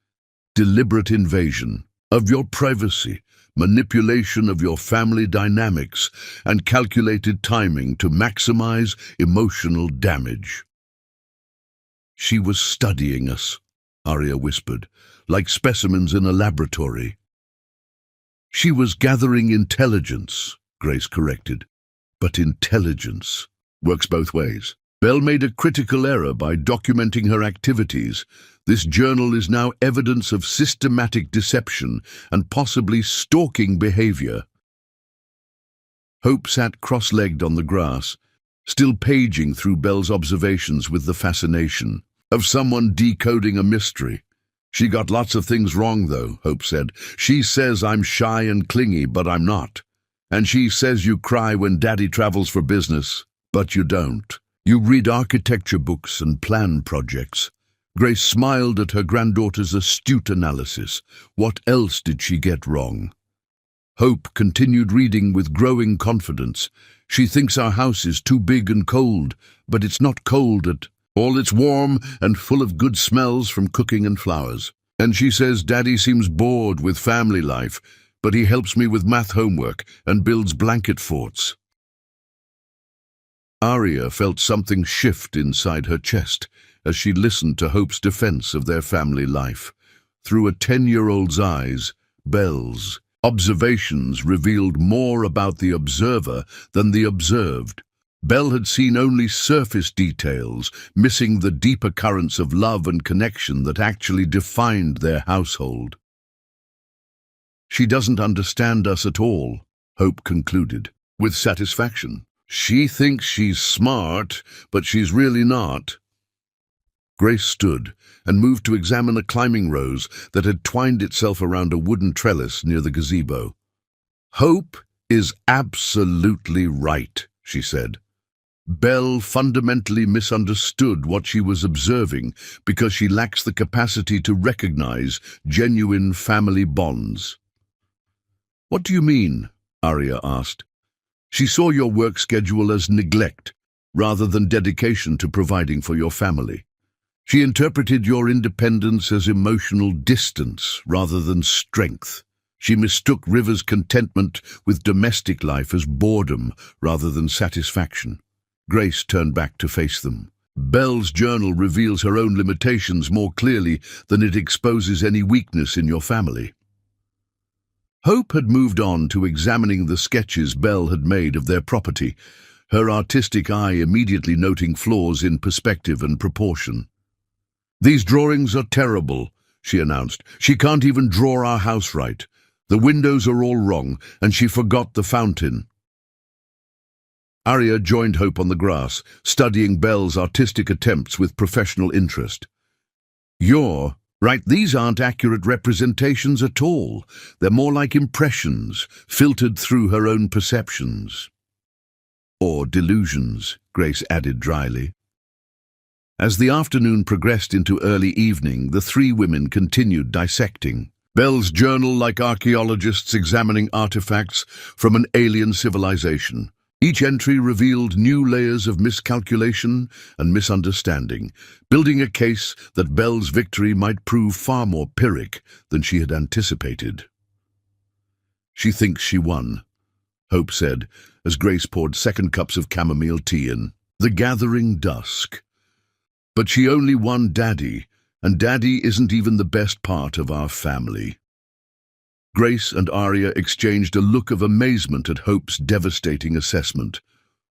"Deliberate invasion. of your privacy, manipulation of your family dynamics, and calculated timing to maximize emotional damage. She was studying us, Arya whispered, like specimens in a laboratory. She was gathering intelligence, Grace corrected. But intelligence works both ways. Belle made a critical error by documenting her activities. This journal is now evidence of systematic deception and possibly stalking behavior. Hope sat cross-legged on the grass, still paging through Belle's observations with the fascination of someone decoding a mystery. She got lots of things wrong, though, Hope said. She says I'm shy and clingy, but I'm not. And she says you cry when Daddy travels for business, but you don't. You read architecture books and plan projects. Grace smiled at her granddaughter's astute analysis. What else did she get wrong? Hope continued reading with growing confidence. She thinks our house is too big and cold, but it's not cold at all. It's warm and full of good smells from cooking and flowers. And she says Daddy seems bored with family life, but he helps me with math homework and builds blanket forts. Arya felt something shift inside her chest as she listened to Hope's defense of their family life. Through a 10-year-old's eyes, Belle's observations revealed more about the observer than the observed. Belle had seen only surface details, missing the deeper currents of love and connection that actually defined their household. She doesn't understand us at all, Hope concluded, with satisfaction. She thinks she's smart, but she's really not. Grace stood and moved to examine a climbing rose that had twined itself around a wooden trellis near the gazebo. Hope is absolutely right, she said. Belle fundamentally misunderstood what she was observing because she lacks the capacity to recognize genuine family bonds. What do you mean? Arya asked. She saw your work schedule as neglect, rather than dedication to providing for your family. She interpreted your independence as emotional distance, rather than strength. She mistook River's contentment with domestic life as boredom, rather than satisfaction. Grace turned back to face them. Belle's journal reveals her own limitations more clearly than it exposes any weakness in your family. Hope had moved on to examining the sketches Belle had made of their property, her artistic eye immediately noting flaws in perspective and proportion. "These drawings are terrible," she announced. "She can't even draw our house right. The windows are all wrong, and she forgot the fountain." Arya joined Hope on the grass, studying Belle's artistic attempts with professional interest. "You're right, these aren't accurate representations at all. They're more like impressions, filtered through her own perceptions." "Or delusions," Grace added dryly. As the afternoon progressed into early evening, the three women continued dissecting. Belle's journal like archaeologists examining artifacts from an alien civilization. Each entry revealed new layers of miscalculation and misunderstanding, building a case that Belle's victory might prove far more Pyrrhic than she had anticipated. "She thinks she won," Hope said, as Grace poured second cups of chamomile tea in. "The gathering dusk. But she only won Daddy, and Daddy isn't even the best part of our family." Grace and Arya exchanged a look of amazement at Hope's devastating assessment.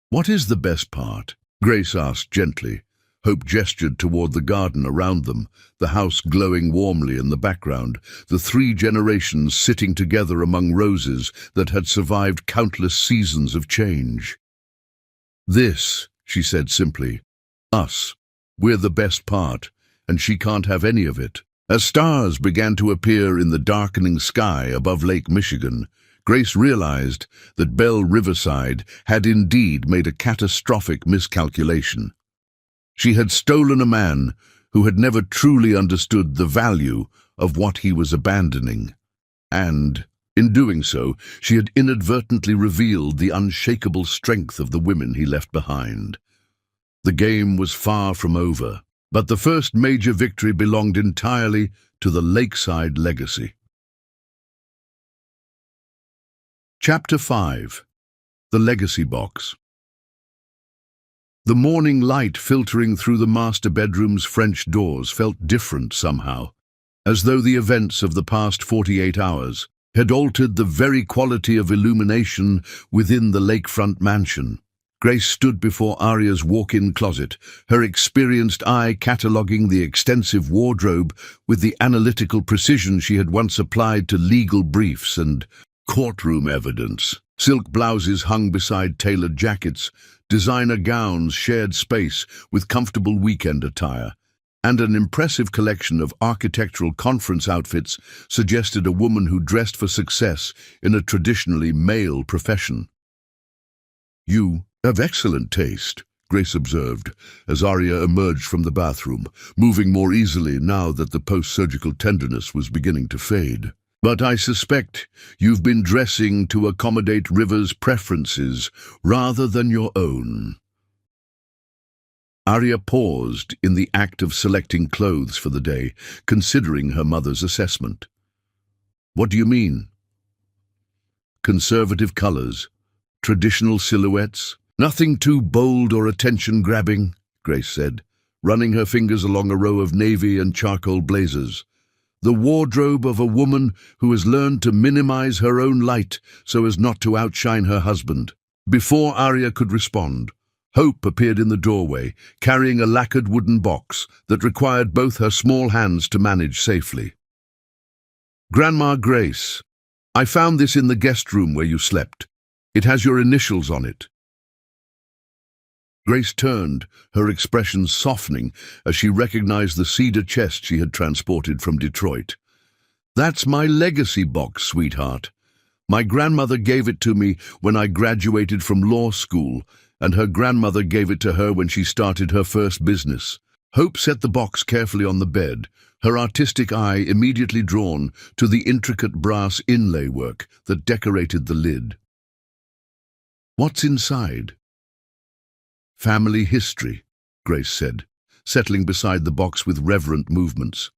"What is the best part?" Grace asked gently. Hope gestured toward the garden around them, the house glowing warmly in the background, the 3 generations sitting together among roses that had survived countless seasons of change. "This," she said simply, "us. We're the best part, and she can't have any of it." As stars began to appear in the darkening sky above Lake Michigan, Grace realized that Belle Riverside had indeed made a catastrophic miscalculation. She had stolen a man who had never truly understood the value of what he was abandoning. And, in doing so, she had inadvertently revealed the unshakable strength of the women he left behind. The game was far from over, but the first major victory belonged entirely to the Lakeside legacy. Chapter 5. The Legacy Box. The morning light filtering through the master bedroom's French doors felt different somehow, as though the events of the past 48 hours had altered the very quality of illumination within the lakefront mansion. Grace stood before Arya's walk-in closet, her experienced eye cataloguing the extensive wardrobe with the analytical precision she had once applied to legal briefs and courtroom evidence. Silk blouses hung beside tailored jackets, designer gowns shared space with comfortable weekend attire, and an impressive collection of architectural conference outfits suggested a woman who dressed for success in a traditionally male profession. "You have excellent taste," Grace observed, as Arya emerged from the bathroom, moving more easily now that the post-surgical tenderness was beginning to fade. "But I suspect you've been dressing to accommodate River's preferences rather than your own." Arya paused in the act of selecting clothes for the day, considering her mother's assessment. "What do you mean?" "Conservative colors, traditional silhouettes. Nothing too bold or attention-grabbing," Grace said, running her fingers along a row of navy and charcoal blazers. "The wardrobe of a woman who has learned to minimize her own light so as not to outshine her husband." Before Arya could respond, Hope appeared in the doorway, carrying a lacquered wooden box that required both her small hands to manage safely. "Grandma Grace, I found this in the guest room where you slept. It has your initials on it." Grace turned, her expression softening as she recognized the cedar chest she had transported from Detroit. "That's my legacy box, sweetheart. My grandmother gave it to me when I graduated from law school, and her grandmother gave it to her when she started her first business." Hope set the box carefully on the bed, her artistic eye immediately drawn to the intricate brass inlay work that decorated the lid. "What's inside?" "Family history," Grace said, settling beside the box with reverent movements.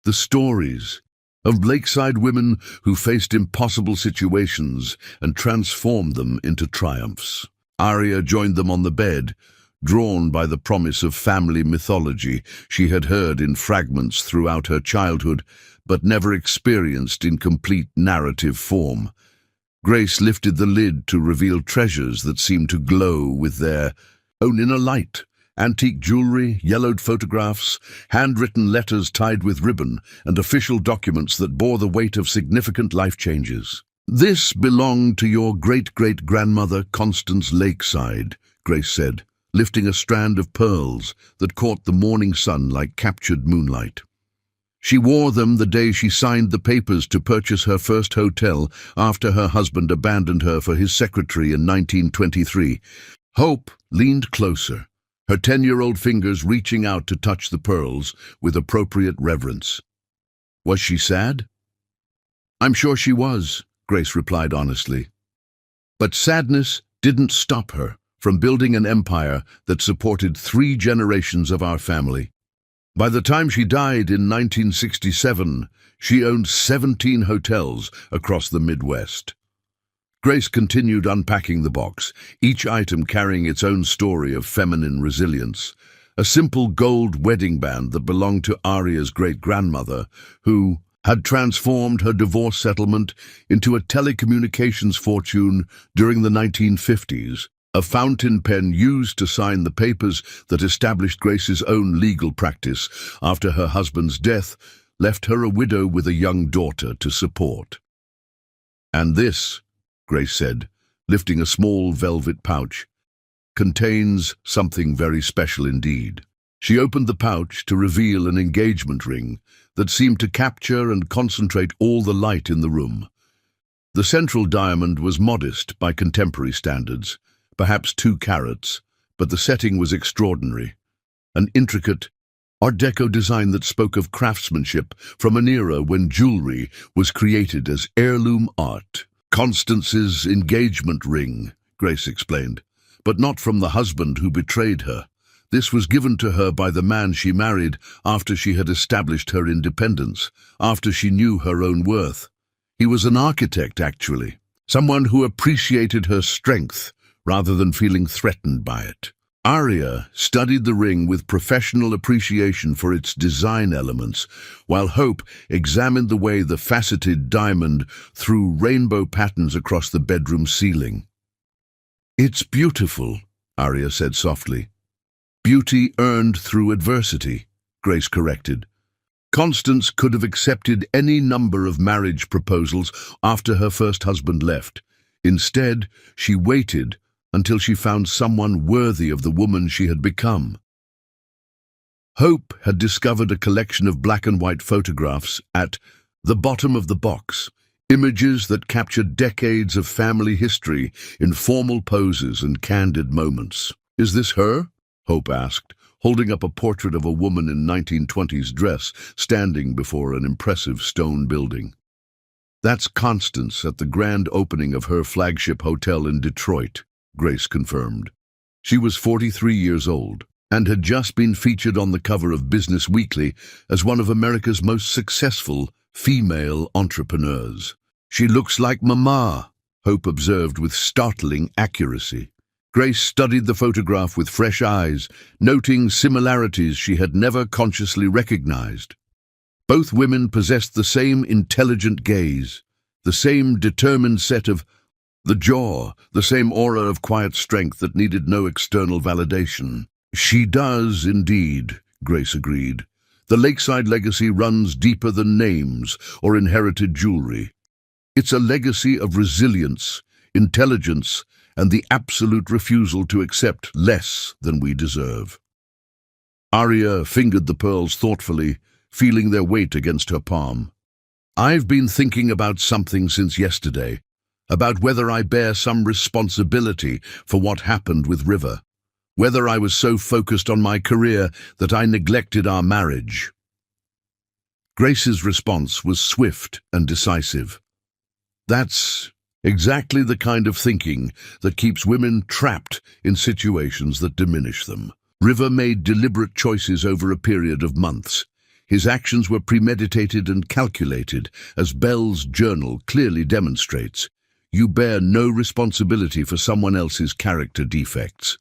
"The stories of lakeside women who faced impossible situations and transformed them into triumphs." Arya joined them on the bed, drawn by the promise of family mythology she had heard in fragments throughout her childhood, but never experienced in complete narrative form. Grace lifted the lid to reveal treasures that seemed to glow with their own inner light. Antique jewelry, yellowed photographs, handwritten letters tied with ribbon, and official documents that bore the weight of significant life changes. "This belonged to your great-great-grandmother Constance Lakeside," Grace said, lifting a strand of pearls that caught the morning sun like captured moonlight. "She wore them the day she signed the papers to purchase her first hotel after her husband abandoned her for his secretary in 1923. Hope leaned closer, her 10-year-old fingers reaching out to touch the pearls with appropriate reverence. "Was she sad?" "I'm sure she was," Grace replied honestly. "But sadness didn't stop her from building an empire that supported 3 generations of our family. By the time she died in 1967, she owned 17 hotels across the Midwest." Grace continued unpacking the box, each item carrying its own story of feminine resilience. A simple gold wedding band that belonged to Arya's great-grandmother, who had transformed her divorce settlement into a telecommunications fortune during the 1950s. A fountain pen used to sign the papers that established Grace's own legal practice after her husband's death left her a widow with a young daughter to support. "And this," Grace said, lifting a small velvet pouch, "contains something very special indeed." She opened the pouch to reveal an engagement ring that seemed to capture and concentrate all the light in the room. The central diamond was modest by contemporary standards, perhaps 2 carats, but the setting was extraordinary. An intricate Art Deco design that spoke of craftsmanship from an era when jewelry was created as heirloom art. "Constance's engagement ring," Grace explained, "but not from the husband who betrayed her. This was given to her by the man she married after she had established her independence, after she knew her own worth. He was an architect, actually. someone who appreciated her strength rather than feeling threatened by it. Arya studied the ring with professional appreciation for its design elements, while Hope examined the way the faceted diamond threw rainbow patterns across the bedroom ceiling. "It's beautiful," Arya said softly. "Beauty earned through adversity," Grace corrected. Constance could have accepted any number of marriage proposals after her first husband left. Instead, she waited until she found someone worthy of the woman she had become. Hope had discovered a collection of black and white photographs at the bottom of the box, images that captured decades of family history in formal poses and candid moments. "Is this her?" Hope asked, holding up a portrait of a woman in 1920s dress standing before an impressive stone building. "That's Constance at the grand opening of her flagship hotel in Detroit," Grace confirmed. She was 43 years old and had just been featured on the cover of Business Weekly as one of America's most successful female entrepreneurs. "She looks like Mama," Hope observed with startling accuracy. Grace studied the photograph with fresh eyes, noting similarities she had never consciously recognized. Both women possessed the same intelligent gaze, the same determined set of the jaw, the same aura of quiet strength that needed no external validation. "She does, indeed," Grace agreed. "The Lakeside legacy runs deeper than names or inherited jewelry. It's a legacy of resilience, intelligence, and the absolute refusal to accept less than we deserve." Arya fingered the pearls thoughtfully, feeling their weight against her palm. "I've been thinking about something since yesterday, about whether I bear some responsibility for what happened with River, whether I was so focused on my career that I neglected our marriage." Grace's response was swift and decisive. "That's exactly the kind of thinking that keeps women trapped in situations that diminish them. River made deliberate choices over a period of months. His actions were premeditated and calculated, as Bell's journal clearly demonstrates. You bear no responsibility for someone else's character defects."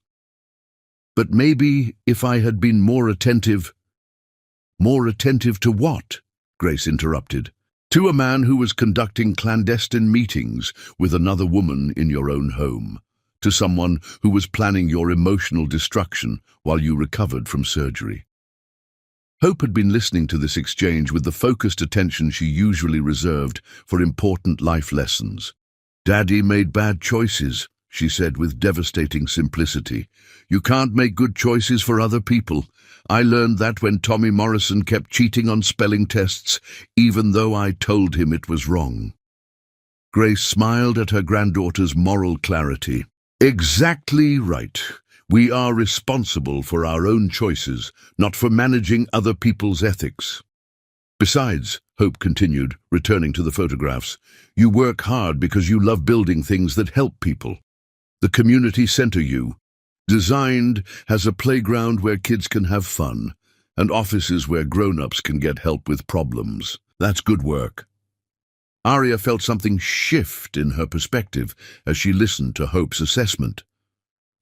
"But maybe if I had been more attentive..." "More attentive to what?" Grace interrupted. "To a man who was conducting clandestine meetings with another woman in your own home. To someone who was planning your emotional destruction while you recovered from surgery." Hope had been listening to this exchange with the focused attention she usually reserved for important life lessons. "Daddy made bad choices," she said with devastating simplicity. "You can't make good choices for other people. I learned that when Tommy Morrison kept cheating on spelling tests, even though I told him it was wrong." Grace smiled at her granddaughter's moral clarity. "Exactly right. We are responsible for our own choices, not for managing other people's ethics. Besides," Hope continued, returning to the photographs, "you work hard because you love building things that help people. The community center you designed has a playground where kids can have fun, and offices where grown-ups can get help with problems. That's good work." Arya felt something shift in her perspective as she listened to Hope's assessment.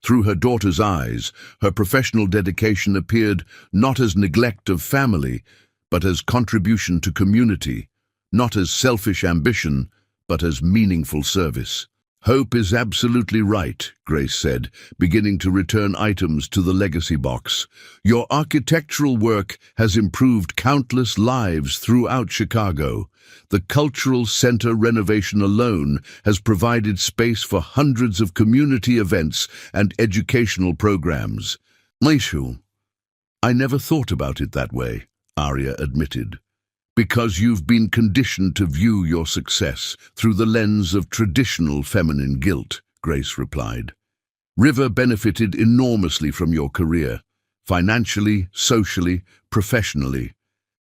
Through her daughter's eyes, her professional dedication appeared not as neglect of family, but as contribution to community, not as selfish ambition, but as meaningful service. "Hope is absolutely right," Grace said, beginning to return items to the legacy box. "Your architectural work has improved countless lives throughout Chicago. The cultural center renovation alone has provided space for hundreds of community events and educational programs." "Maishu, I never thought about it that way," Arya admitted. "Because you've been conditioned to view your success through the lens of traditional feminine guilt," Grace replied. "River benefited enormously from your career, financially, socially, professionally.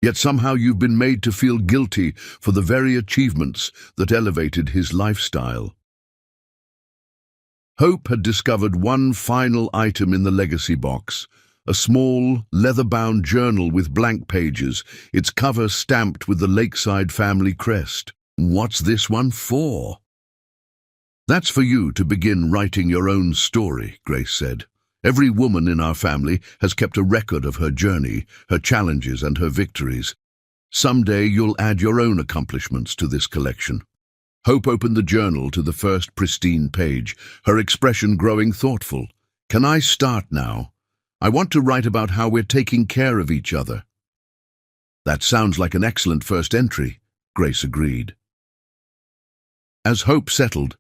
Yet somehow you've been made to feel guilty for the very achievements that elevated his lifestyle." Hope had discovered one final item in the legacy box, a small, leather-bound journal with blank pages, its cover stamped with the Lakeside family crest. "What's this one for?" That's for you to begin writing your own story, Grace said. Every woman in our family has kept a record of her journey, her challenges and her victories. Someday you'll add your own accomplishments to this collection. Hope opened the journal to the first pristine page, her expression growing thoughtful. Can I start now? I want to write about how we're taking care of each other. That sounds like an excellent first entry, Grace agreed. As Hope settled,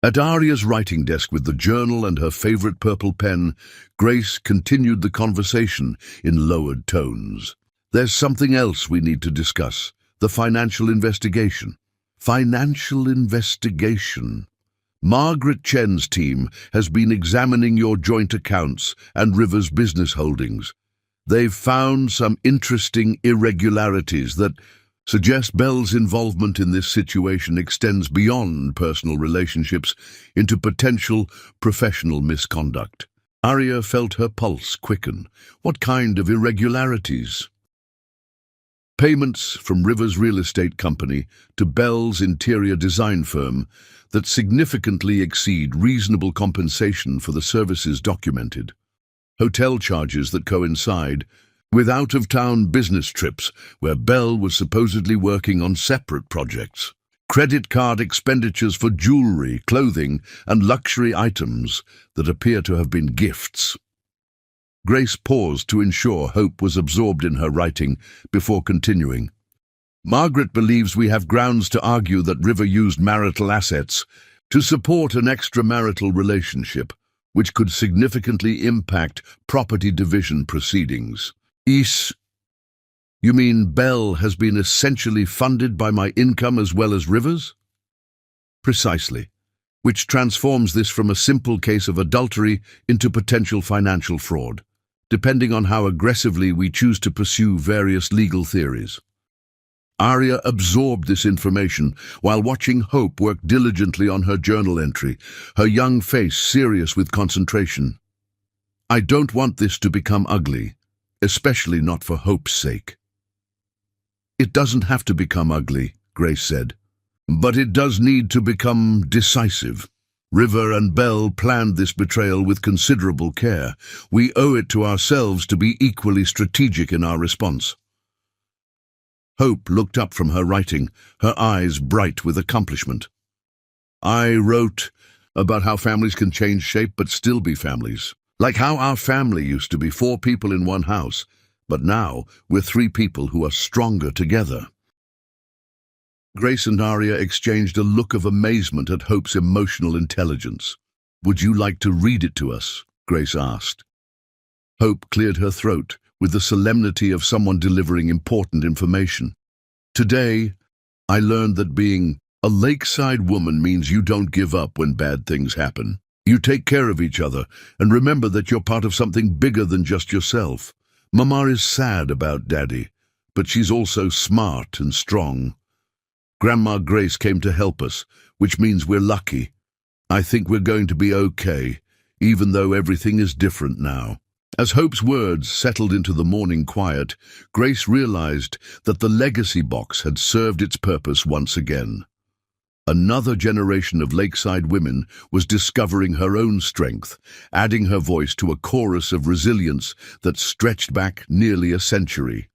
at Aria's writing desk with the journal and her favorite purple pen, Grace continued the conversation in lowered tones. There's something else we need to discuss, the financial investigation. Financial investigation. Margaret Chen's team has been examining your joint accounts and River's business holdings. They've found some interesting irregularities that suggest Belle's involvement in this situation extends beyond personal relationships into potential professional misconduct. Aria felt her pulse quicken. What kind of irregularities? Payments from River's real estate company to Belle's interior design firm that significantly exceed reasonable compensation for the services documented. Hotel charges that coincide with out-of-town business trips where Belle was supposedly working on separate projects. Credit card expenditures for jewelry, clothing, and luxury items that appear to have been gifts. Grace paused to ensure Hope was absorbed in her writing before continuing. Margaret believes we have grounds to argue that River used marital assets to support an extramarital relationship, which could significantly impact property division proceedings. You mean Belle has been essentially funded by my income as well as River's? Precisely, which transforms this from a simple case of adultery into potential financial fraud, depending on how aggressively we choose to pursue various legal theories. Aria absorbed this information while watching Hope work diligently on her journal entry, her young face serious with concentration. I don't want this to become ugly, especially not for Hope's sake. It doesn't have to become ugly, Grace said, but it does need to become decisive. River and Belle planned this betrayal with considerable care. We owe it to ourselves to be equally strategic in our response. Hope looked up from her writing, her eyes bright with accomplishment. I wrote about how families can change shape but still be families. Like how our family used to be 4 people in one house, but now we're 3 people who are stronger together. Grace and Aria exchanged a look of amazement at Hope's emotional intelligence. Would you like to read it to us? Grace asked. Hope cleared her throat with the solemnity of someone delivering important information. Today, I learned that being a lakeside woman means you don't give up when bad things happen. You take care of each other and remember that you're part of something bigger than just yourself. Mama is sad about Daddy, but she's also smart and strong. Grandma Grace came to help us, which means we're lucky. I think we're going to be okay, even though everything is different now. As Hope's words settled into the morning quiet, Grace realized that the legacy box had served its purpose once again. Another generation of lakeside women was discovering her own strength, adding her voice to a chorus of resilience that stretched back nearly a century.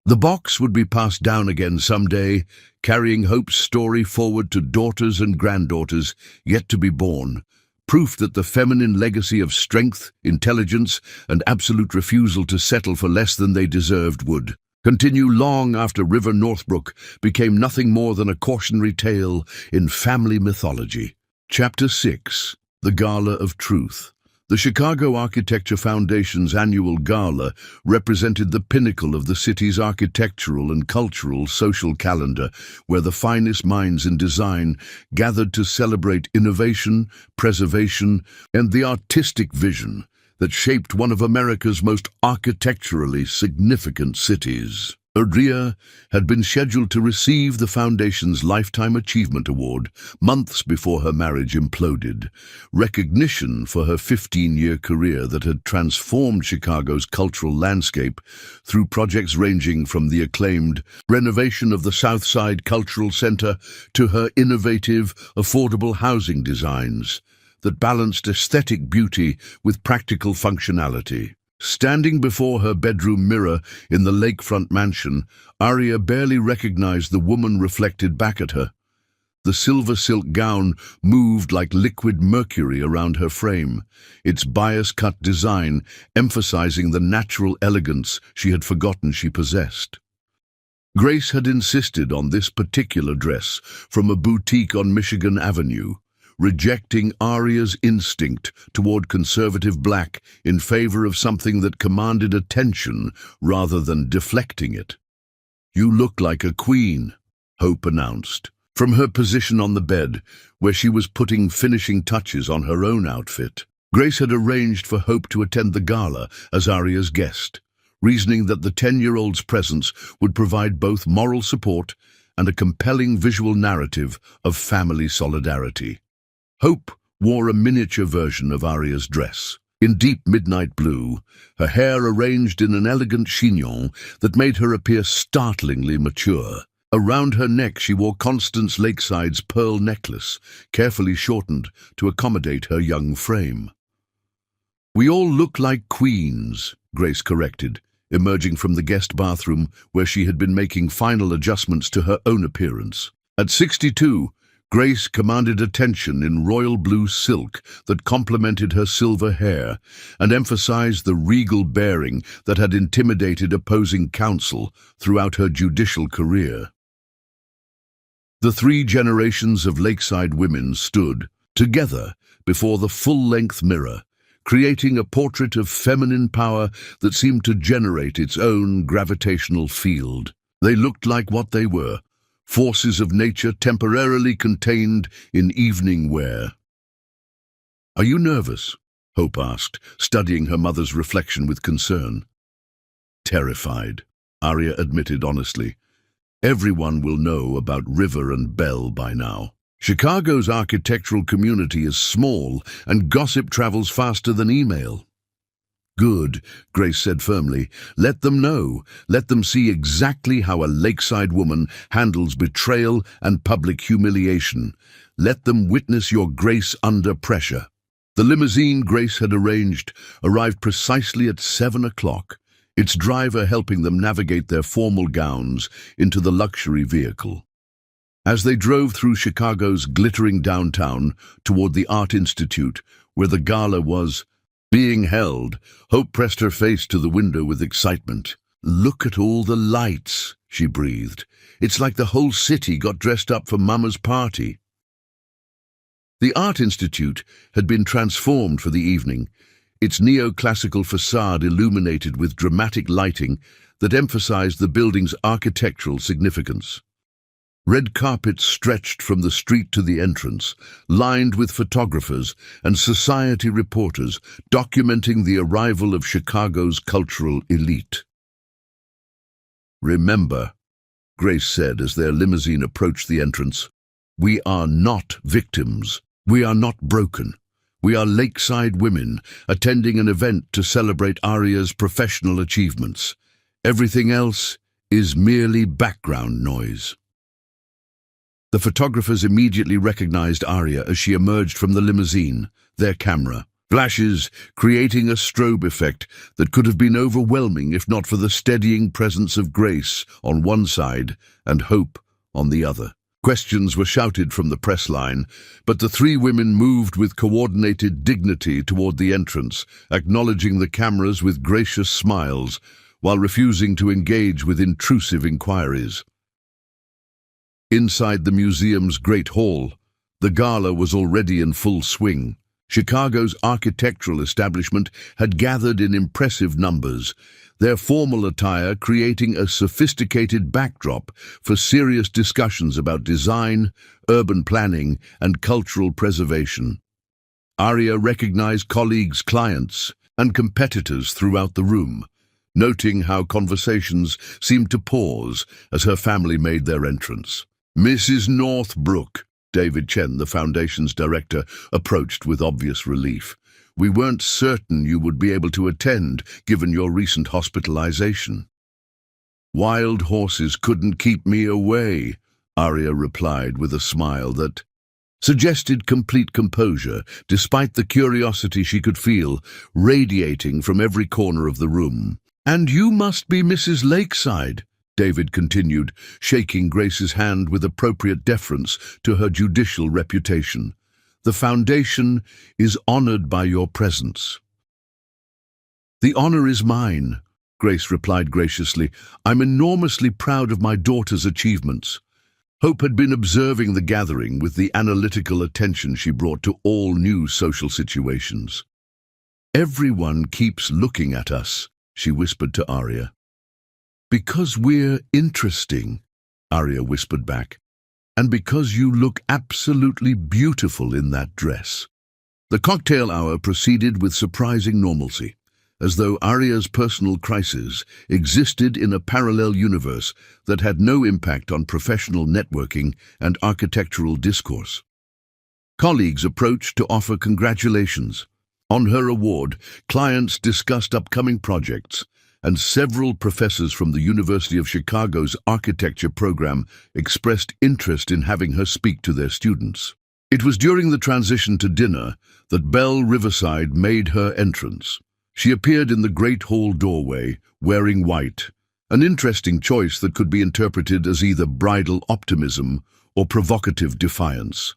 The box would be passed down again someday, carrying Hope's story forward to daughters and granddaughters yet to be born, proof that the feminine legacy of strength, intelligence, and absolute refusal to settle for less than they deserved would continue long after River Northbrook became nothing more than a cautionary tale in family mythology. Chapter 6. The Gala of Truth. The Chicago Architecture Foundation's annual gala represented the pinnacle of the city's architectural and cultural social calendar, where the finest minds in design gathered to celebrate innovation, preservation, and the artistic vision that shaped one of America's most architecturally significant cities. Aria had been scheduled to receive the Foundation's Lifetime Achievement Award months before her marriage imploded, recognition for her 15-year career that had transformed Chicago's cultural landscape through projects ranging from the acclaimed renovation of the South Side Cultural Center to her innovative, affordable housing designs that balanced aesthetic beauty with practical functionality. Standing before her bedroom mirror in the lakefront mansion, Aria barely recognized the woman reflected back at her. The silver silk gown moved like liquid mercury around her frame, its bias-cut design emphasizing the natural elegance she had forgotten she possessed. Grace had insisted on this particular dress from a boutique on Michigan Avenue, rejecting Aria's instinct toward conservative black in favor of something that commanded attention rather than deflecting it. "You look like a queen," Hope announced, from her position on the bed, where she was putting finishing touches on her own outfit. Grace had arranged for Hope to attend the gala as Aria's guest, reasoning that the 10-year-old's presence would provide both moral support and a compelling visual narrative of family solidarity. Hope wore a miniature version of Aria's dress, in deep midnight blue, her hair arranged in an elegant chignon that made her appear startlingly mature. Around her neck she wore Constance Lakeside's pearl necklace, carefully shortened to accommodate her young frame. "We all look like queens," Grace corrected, emerging from the guest bathroom where she had been making final adjustments to her own appearance. At 62, Grace commanded attention in royal blue silk that complemented her silver hair and emphasized the regal bearing that had intimidated opposing counsel throughout her judicial career. The 3 generations of Lakeside women stood, together, before the full-length mirror, creating a portrait of feminine power that seemed to generate its own gravitational field. They looked like what they were: forces of nature temporarily contained in evening wear. "Are you nervous?" Hope asked, studying her mother's reflection with concern. "Terrified," Aria admitted honestly. "Everyone will know about River and Bell by now. Chicago's architectural community is small, and gossip travels faster than email." "Good," Grace said firmly. "Let them know. Let them see exactly how a Lakeside woman handles betrayal and public humiliation. Let them witness your grace under pressure." The limousine Grace had arranged arrived precisely at 7 o'clock, its driver helping them navigate their formal gowns into the luxury vehicle. As they drove through Chicago's glittering downtown toward the Art Institute, where the gala was being held, Hope pressed her face to the window with excitement. "Look at all the lights," she breathed. "It's like the whole city got dressed up for Mama's party." The Art Institute had been transformed for the evening, its neoclassical facade illuminated with dramatic lighting that emphasized the building's architectural significance. Red carpets stretched from the street to the entrance, lined with photographers and society reporters documenting the arrival of Chicago's cultural elite. "Remember," Grace said as their limousine approached the entrance, "we are not victims. We are not broken. We are Lakeside women attending an event to celebrate Aria's professional achievements. Everything else is merely background noise." The photographers immediately recognized Aria as she emerged from the limousine, their camera flashes creating a strobe effect that could have been overwhelming if not for the steadying presence of Grace on one side and Hope on the other. Questions were shouted from the press line, but the 3 women moved with coordinated dignity toward the entrance, acknowledging the cameras with gracious smiles while refusing to engage with intrusive inquiries. Inside the museum's Great Hall, the gala was already in full swing. Chicago's architectural establishment had gathered in impressive numbers, their formal attire creating a sophisticated backdrop for serious discussions about design, urban planning, and cultural preservation. Aria recognized colleagues, clients, and competitors throughout the room, noting how conversations seemed to pause as her family made their entrance. Mrs. Northbrook, David Chen, the Foundation's director, approached with obvious relief. We weren't certain you would be able to attend, given your recent hospitalization. Wild horses couldn't keep me away, Arya replied with a smile that suggested complete composure, despite the curiosity she could feel radiating from every corner of the room. And you must be Mrs. Lakeside, David continued, shaking Grace's hand with appropriate deference to her judicial reputation. The Foundation is honored by your presence. The honor is mine, Grace replied graciously. I'm enormously proud of my daughter's achievements. Hope had been observing the gathering with the analytical attention she brought to all new social situations. Everyone keeps looking at us, she whispered to Arya. Because we're interesting, Arya whispered back, and because you look absolutely beautiful in that dress. The cocktail hour proceeded with surprising normalcy, as though Arya's personal crisis existed in a parallel universe that had no impact on professional networking and architectural discourse. Colleagues approached to offer congratulations. On her award, clients discussed upcoming projects, and several professors from the University of Chicago's architecture program expressed interest in having her speak to their students. It was during the transition to dinner that Belle Riverside made her entrance. She appeared in the Great Hall doorway, wearing white, an interesting choice that could be interpreted as either bridal optimism or provocative defiance.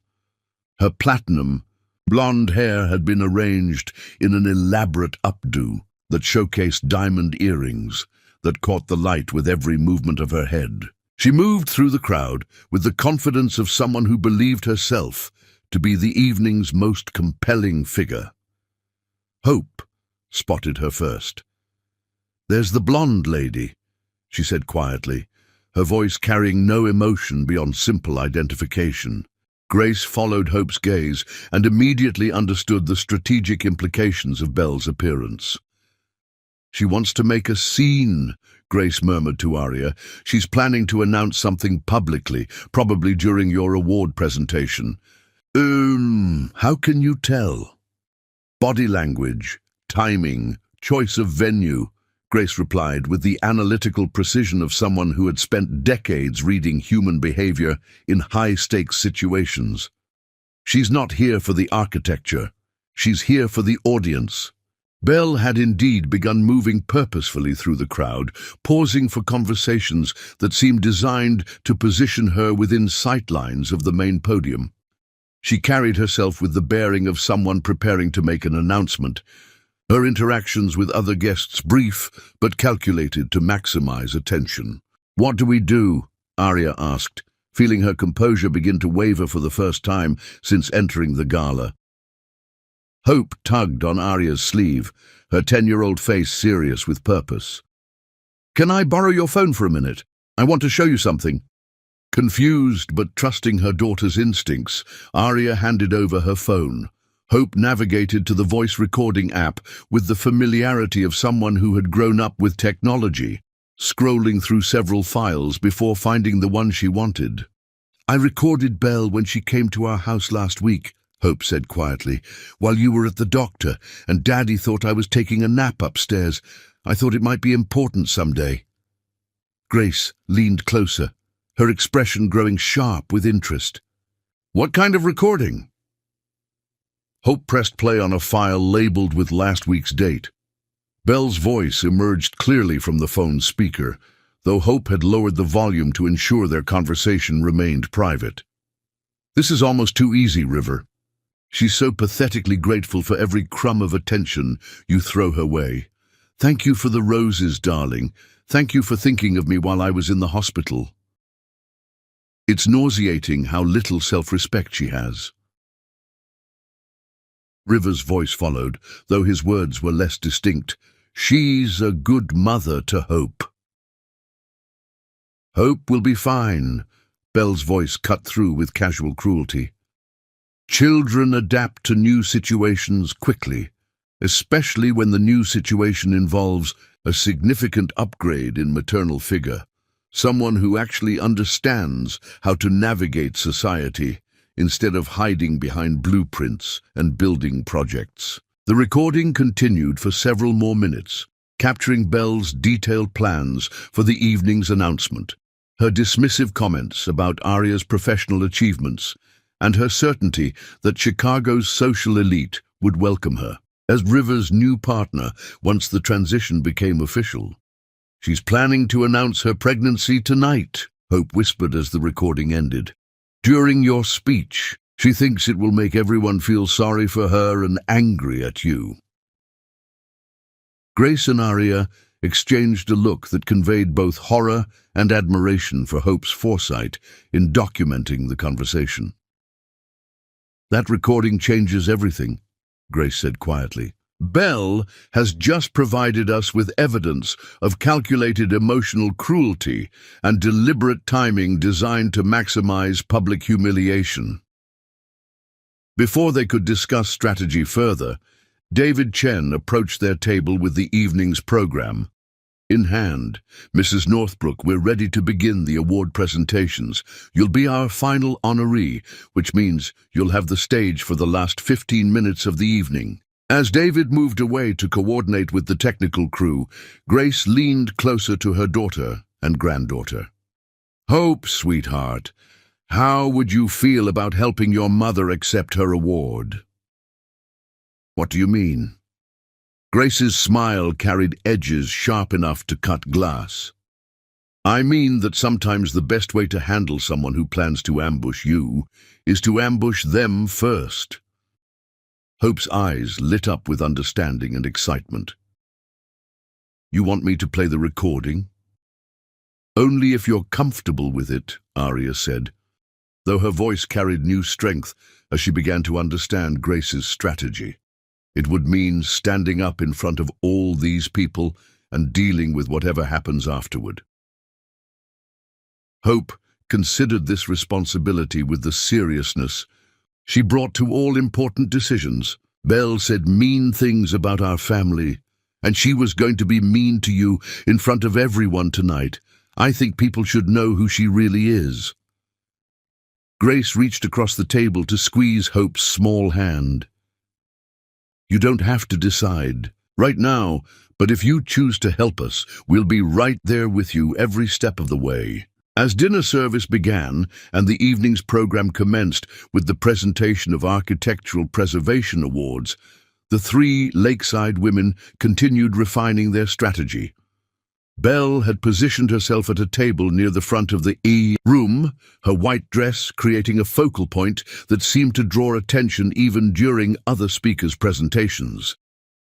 Her platinum, blonde hair had been arranged in an elaborate updo that showcased diamond earrings that caught the light with every movement of her head. She moved through the crowd with the confidence of someone who believed herself to be the evening's most compelling figure. Hope spotted her first. There's the blonde lady, she said quietly, her voice carrying no emotion beyond simple identification. Grace followed Hope's gaze and immediately understood the strategic implications of Belle's appearance. She wants to make a scene, Grace murmured to Arya. She's planning to announce something publicly, probably during your award presentation. How can you tell? Body language, timing, choice of venue, Grace replied with the analytical precision of someone who had spent decades reading human behavior in high-stakes situations. She's not here for the architecture. She's here for the audience. Belle had indeed begun moving purposefully through the crowd, pausing for conversations that seemed designed to position her within sightlines of the main podium. She carried herself with the bearing of someone preparing to make an announcement, her interactions with other guests brief but calculated to maximize attention. What do we do? Arya asked, feeling her composure begin to waver for the first time since entering the gala. Hope tugged on Arya's sleeve, her 10-year-old face serious with purpose. Can I borrow your phone for a minute? I want to show you something. Confused but trusting her daughter's instincts, Arya handed over her phone. Hope navigated to the voice recording app with the familiarity of someone who had grown up with technology, scrolling through several files before finding the one she wanted. I recorded Belle when she came to our house last week, Hope said quietly, while you were at the doctor, and Daddy thought I was taking a nap upstairs. I thought it might be important someday. Grace leaned closer, her expression growing sharp with interest. What kind of recording? Hope pressed play on a file labeled with last week's date. Belle's voice emerged clearly from the phone's speaker, though Hope had lowered the volume to ensure their conversation remained private. This is almost too easy, River. She's so pathetically grateful for every crumb of attention you throw her way. Thank you for the roses, darling. Thank you for thinking of me while I was in the hospital. It's nauseating how little self-respect she has. River's voice followed, though his words were less distinct. She's a good mother to Hope. Hope will be fine, Belle's voice cut through with casual cruelty. Children adapt to new situations quickly, especially when the new situation involves a significant upgrade in maternal figure, someone who actually understands how to navigate society instead of hiding behind blueprints and building projects. The recording continued for several more minutes, capturing Belle's detailed plans for the evening's announcement, her dismissive comments about Arya's professional achievements, and her certainty that Chicago's social elite would welcome her as River's new partner once the transition became official. "She's planning to announce her pregnancy tonight," Hope whispered as the recording ended. "During your speech, she thinks it will make everyone feel sorry for her and angry at you." Grace and Arya exchanged a look that conveyed both horror and admiration for Hope's foresight in documenting the conversation. "That recording changes everything," Grace said quietly. "Belle has just provided us with evidence of calculated emotional cruelty and deliberate timing designed to maximize public humiliation." Before they could discuss strategy further, David Chen approached their table with the evening's program. In hand, "Mrs. Northbrook, we're ready to begin the award presentations. You'll be our final honoree, which means you'll have the stage for the last 15 minutes of the evening." As David moved away to coordinate with the technical crew, Grace leaned closer to her daughter and granddaughter. "Hope, sweetheart, how would you feel about helping your mother accept her award?" "What do you mean?" Grace's smile carried edges sharp enough to cut glass. "I mean that sometimes the best way to handle someone who plans to ambush you is to ambush them first." Hope's eyes lit up with understanding and excitement. "You want me to play the recording?" "Only if you're comfortable with it," Arya said, though her voice carried new strength as she began to understand Grace's strategy. It would mean standing up in front of all these people and dealing with whatever happens afterward. Hope considered this responsibility with the seriousness she brought to all important decisions. "Belle said mean things about our family, and she was going to be mean to you in front of everyone tonight. I think people should know who she really is." Grace reached across the table to squeeze Hope's small hand. "You don't have to decide right now, but if you choose to help us, we'll be right there with you every step of the way." As dinner service began and the evening's program commenced with the presentation of Architectural Preservation Awards, the three lakeside women continued refining their strategy. Belle had positioned herself at a table near the front of the room, her white dress creating a focal point that seemed to draw attention even during other speakers' presentations.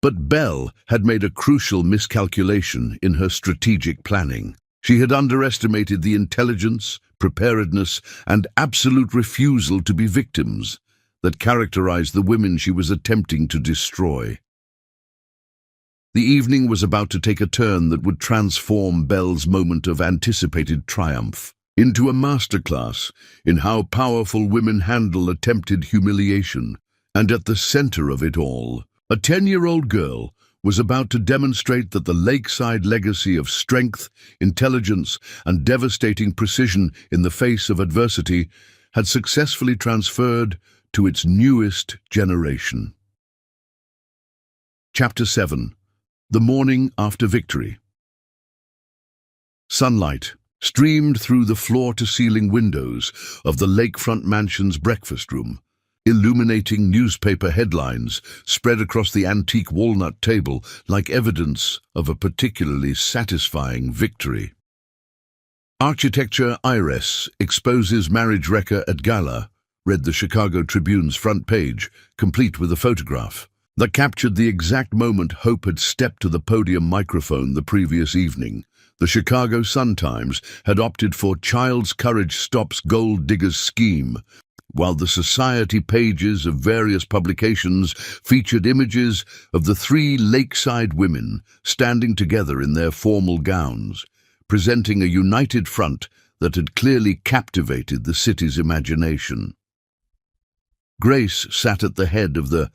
But Belle had made a crucial miscalculation in her strategic planning. She had underestimated the intelligence, preparedness, and absolute refusal to be victims that characterized the women she was attempting to destroy. The evening was about to take a turn that would transform Belle's moment of anticipated triumph into a masterclass in how powerful women handle attempted humiliation. And at the center of it all, a 10-year-old girl was about to demonstrate that the lakeside legacy of strength, intelligence, and devastating precision in the face of adversity had successfully transferred to its newest generation. Chapter 7. The morning after victory. Sunlight streamed through the floor-to-ceiling windows of the lakefront mansion's breakfast room, illuminating newspaper headlines spread across the antique walnut table like evidence of a particularly satisfying victory. "Architecture Iris exposes marriage wrecker at gala," read the Chicago Tribune's front page, complete with a photograph that captured the exact moment Hope had stepped to the podium microphone the previous evening. The Chicago Sun-Times had opted for "Child's Courage Stops Gold Digger's Scheme," while the society pages of various publications featured images of the three lakeside women standing together in their formal gowns, presenting a united front that had clearly captivated the city's imagination. Grace sat at the head of the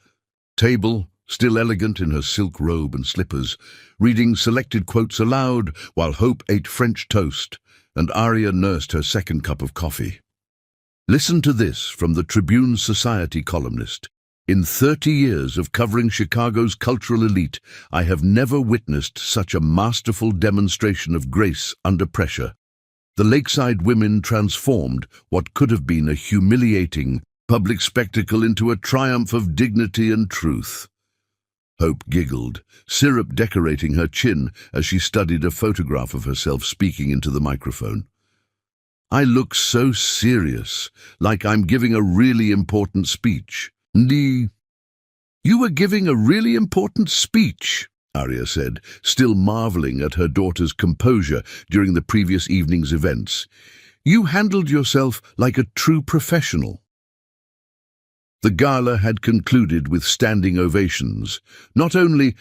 table, still elegant in her silk robe and slippers, reading selected quotes aloud while Hope ate French toast and Aria nursed her second cup of coffee. Listen to this from the Tribune Society columnist. In 30 years of covering Chicago's cultural elite, I have never witnessed such a masterful demonstration of grace under pressure. The Lakeside women transformed what could have been a humiliating public spectacle into a triumph of dignity and truth. Hope giggled, syrup decorating her chin as she studied a photograph of herself speaking into the microphone. I look so serious, like I'm giving a really important speech. You were giving a really important speech, Aria said, still marveling at her daughter's composure during the previous evening's events. You handled yourself like a true professional. The gala had concluded with standing ovations, not only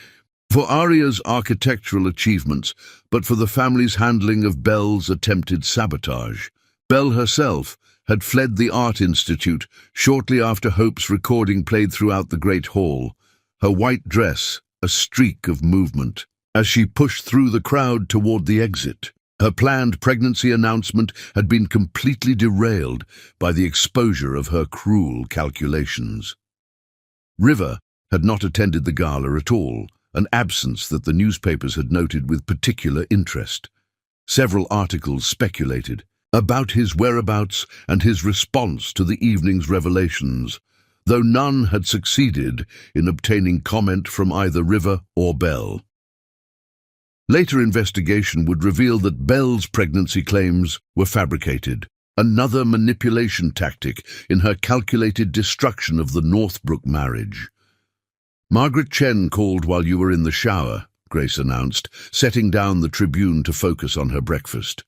for Aria's architectural achievements, but for the family's handling of Belle's attempted sabotage. Belle herself had fled the Art Institute shortly after Hope's recording played throughout the Great Hall, her white dress a streak of movement, as she pushed through the crowd toward the exit. Her planned pregnancy announcement had been completely derailed by the exposure of her cruel calculations. River had not attended the gala at all, an absence that the newspapers had noted with particular interest. Several articles speculated about his whereabouts and his response to the evening's revelations, though none had succeeded in obtaining comment from either River or Belle. Later investigation would reveal that Belle's pregnancy claims were fabricated, another manipulation tactic in her calculated destruction of the Northbrook marriage. Margaret Chen called while you were in the shower, Grace announced, setting down the Tribune to focus on her breakfast.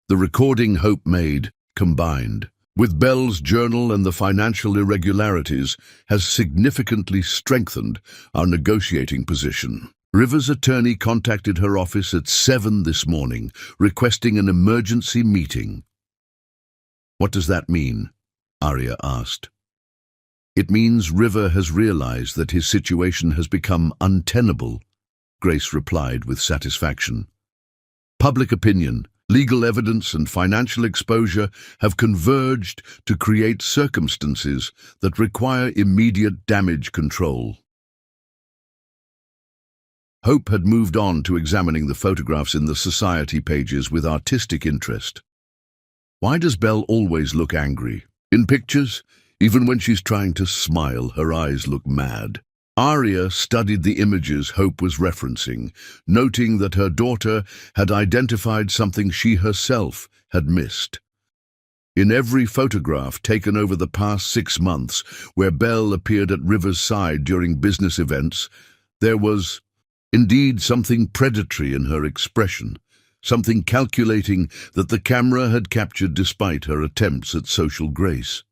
The recording Hope made, combined with Belle's journal and the financial irregularities, has significantly strengthened our negotiating position. River's attorney contacted her office at 7 this morning, requesting an emergency meeting. What does that mean? Aria asked. It means River has realized that his situation has become untenable, Grace replied with satisfaction. Public opinion, legal evidence and financial exposure have converged to create circumstances that require immediate damage control. Hope had moved on to examining the photographs in the society pages with artistic interest. Why does Belle always look angry? In pictures, even when she's trying to smile, her eyes look mad. Aria studied the images Hope was referencing, noting that her daughter had identified something she herself had missed. In every photograph taken over the past 6 months, where Belle appeared at River's side during business events, there was indeed something predatory in her expression, something calculating that the camera had captured despite her attempts at social grace.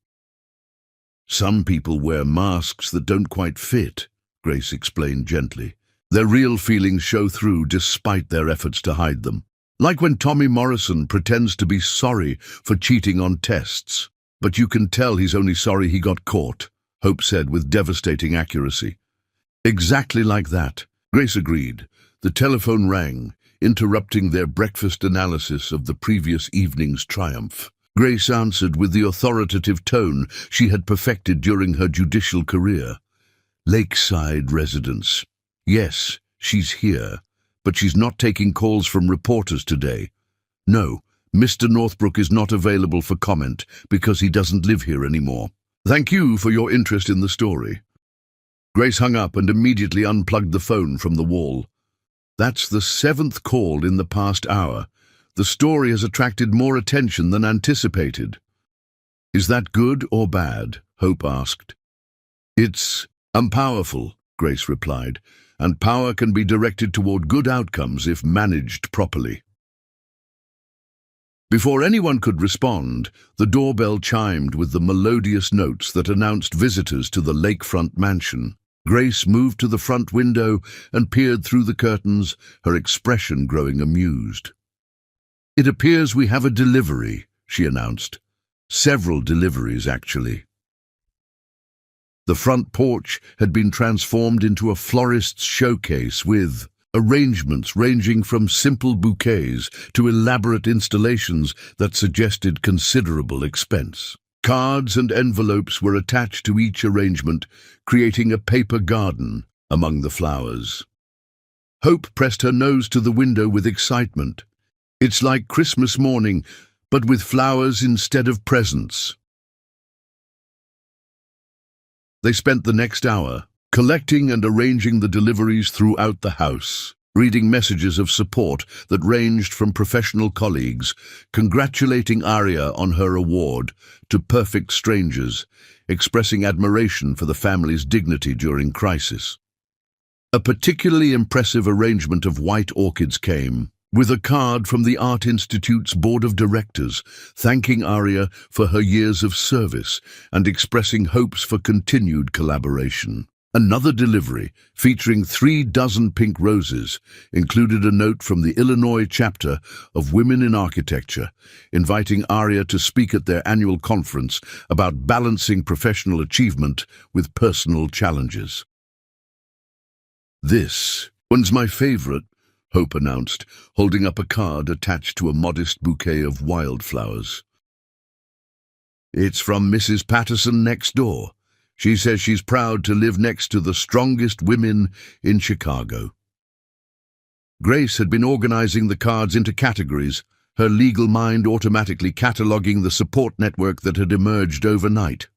Some people wear masks that don't quite fit, Grace explained gently. Their real feelings show through despite their efforts to hide them. Like when Tommy Morrison pretends to be sorry for cheating on tests. But you can tell he's only sorry he got caught, Hope said with devastating accuracy. Exactly like that, Grace agreed. The telephone rang, interrupting their breakfast analysis of the previous evening's triumph. Grace answered with the authoritative tone she had perfected during her judicial career. Lakeside residence. Yes, she's here, but she's not taking calls from reporters today. No, Mr. Northbrook is not available for comment because he doesn't live here anymore. Thank you for your interest in the story. Grace hung up and immediately unplugged the phone from the wall. That's the 7th call in the past hour. The story has attracted more attention than anticipated. Is that good or bad? Hope asked. It's powerful, Grace replied, and power can be directed toward good outcomes if managed properly. Before anyone could respond, the doorbell chimed with the melodious notes that announced visitors to the lakefront mansion. Grace moved to the front window and peered through the curtains, her expression growing amused. It appears we have a delivery, she announced. Several deliveries, actually. The front porch had been transformed into a florist's showcase with arrangements ranging from simple bouquets to elaborate installations that suggested considerable expense. Cards and envelopes were attached to each arrangement, creating a paper garden among the flowers. Hope pressed her nose to the window with excitement. It's like Christmas morning, but with flowers instead of presents. They spent the next hour collecting and arranging the deliveries throughout the house, reading messages of support that ranged from professional colleagues congratulating Arya on her award to perfect strangers expressing admiration for the family's dignity during crisis. A particularly impressive arrangement of white orchids came, with a card from the Art Institute's board of directors thanking Arya for her years of service and expressing hopes for continued collaboration. Another delivery, featuring 36 pink roses, included a note from the Illinois chapter of Women in Architecture, inviting Arya to speak at their annual conference about balancing professional achievement with personal challenges. "This one's my favorite," Hope announced, holding up a card attached to a modest bouquet of wildflowers. "It's from Mrs. Patterson next door. She says she's proud to live next to the strongest women in Chicago." Grace had been organizing the cards into categories, her legal mind automatically cataloging the support network that had emerged overnight.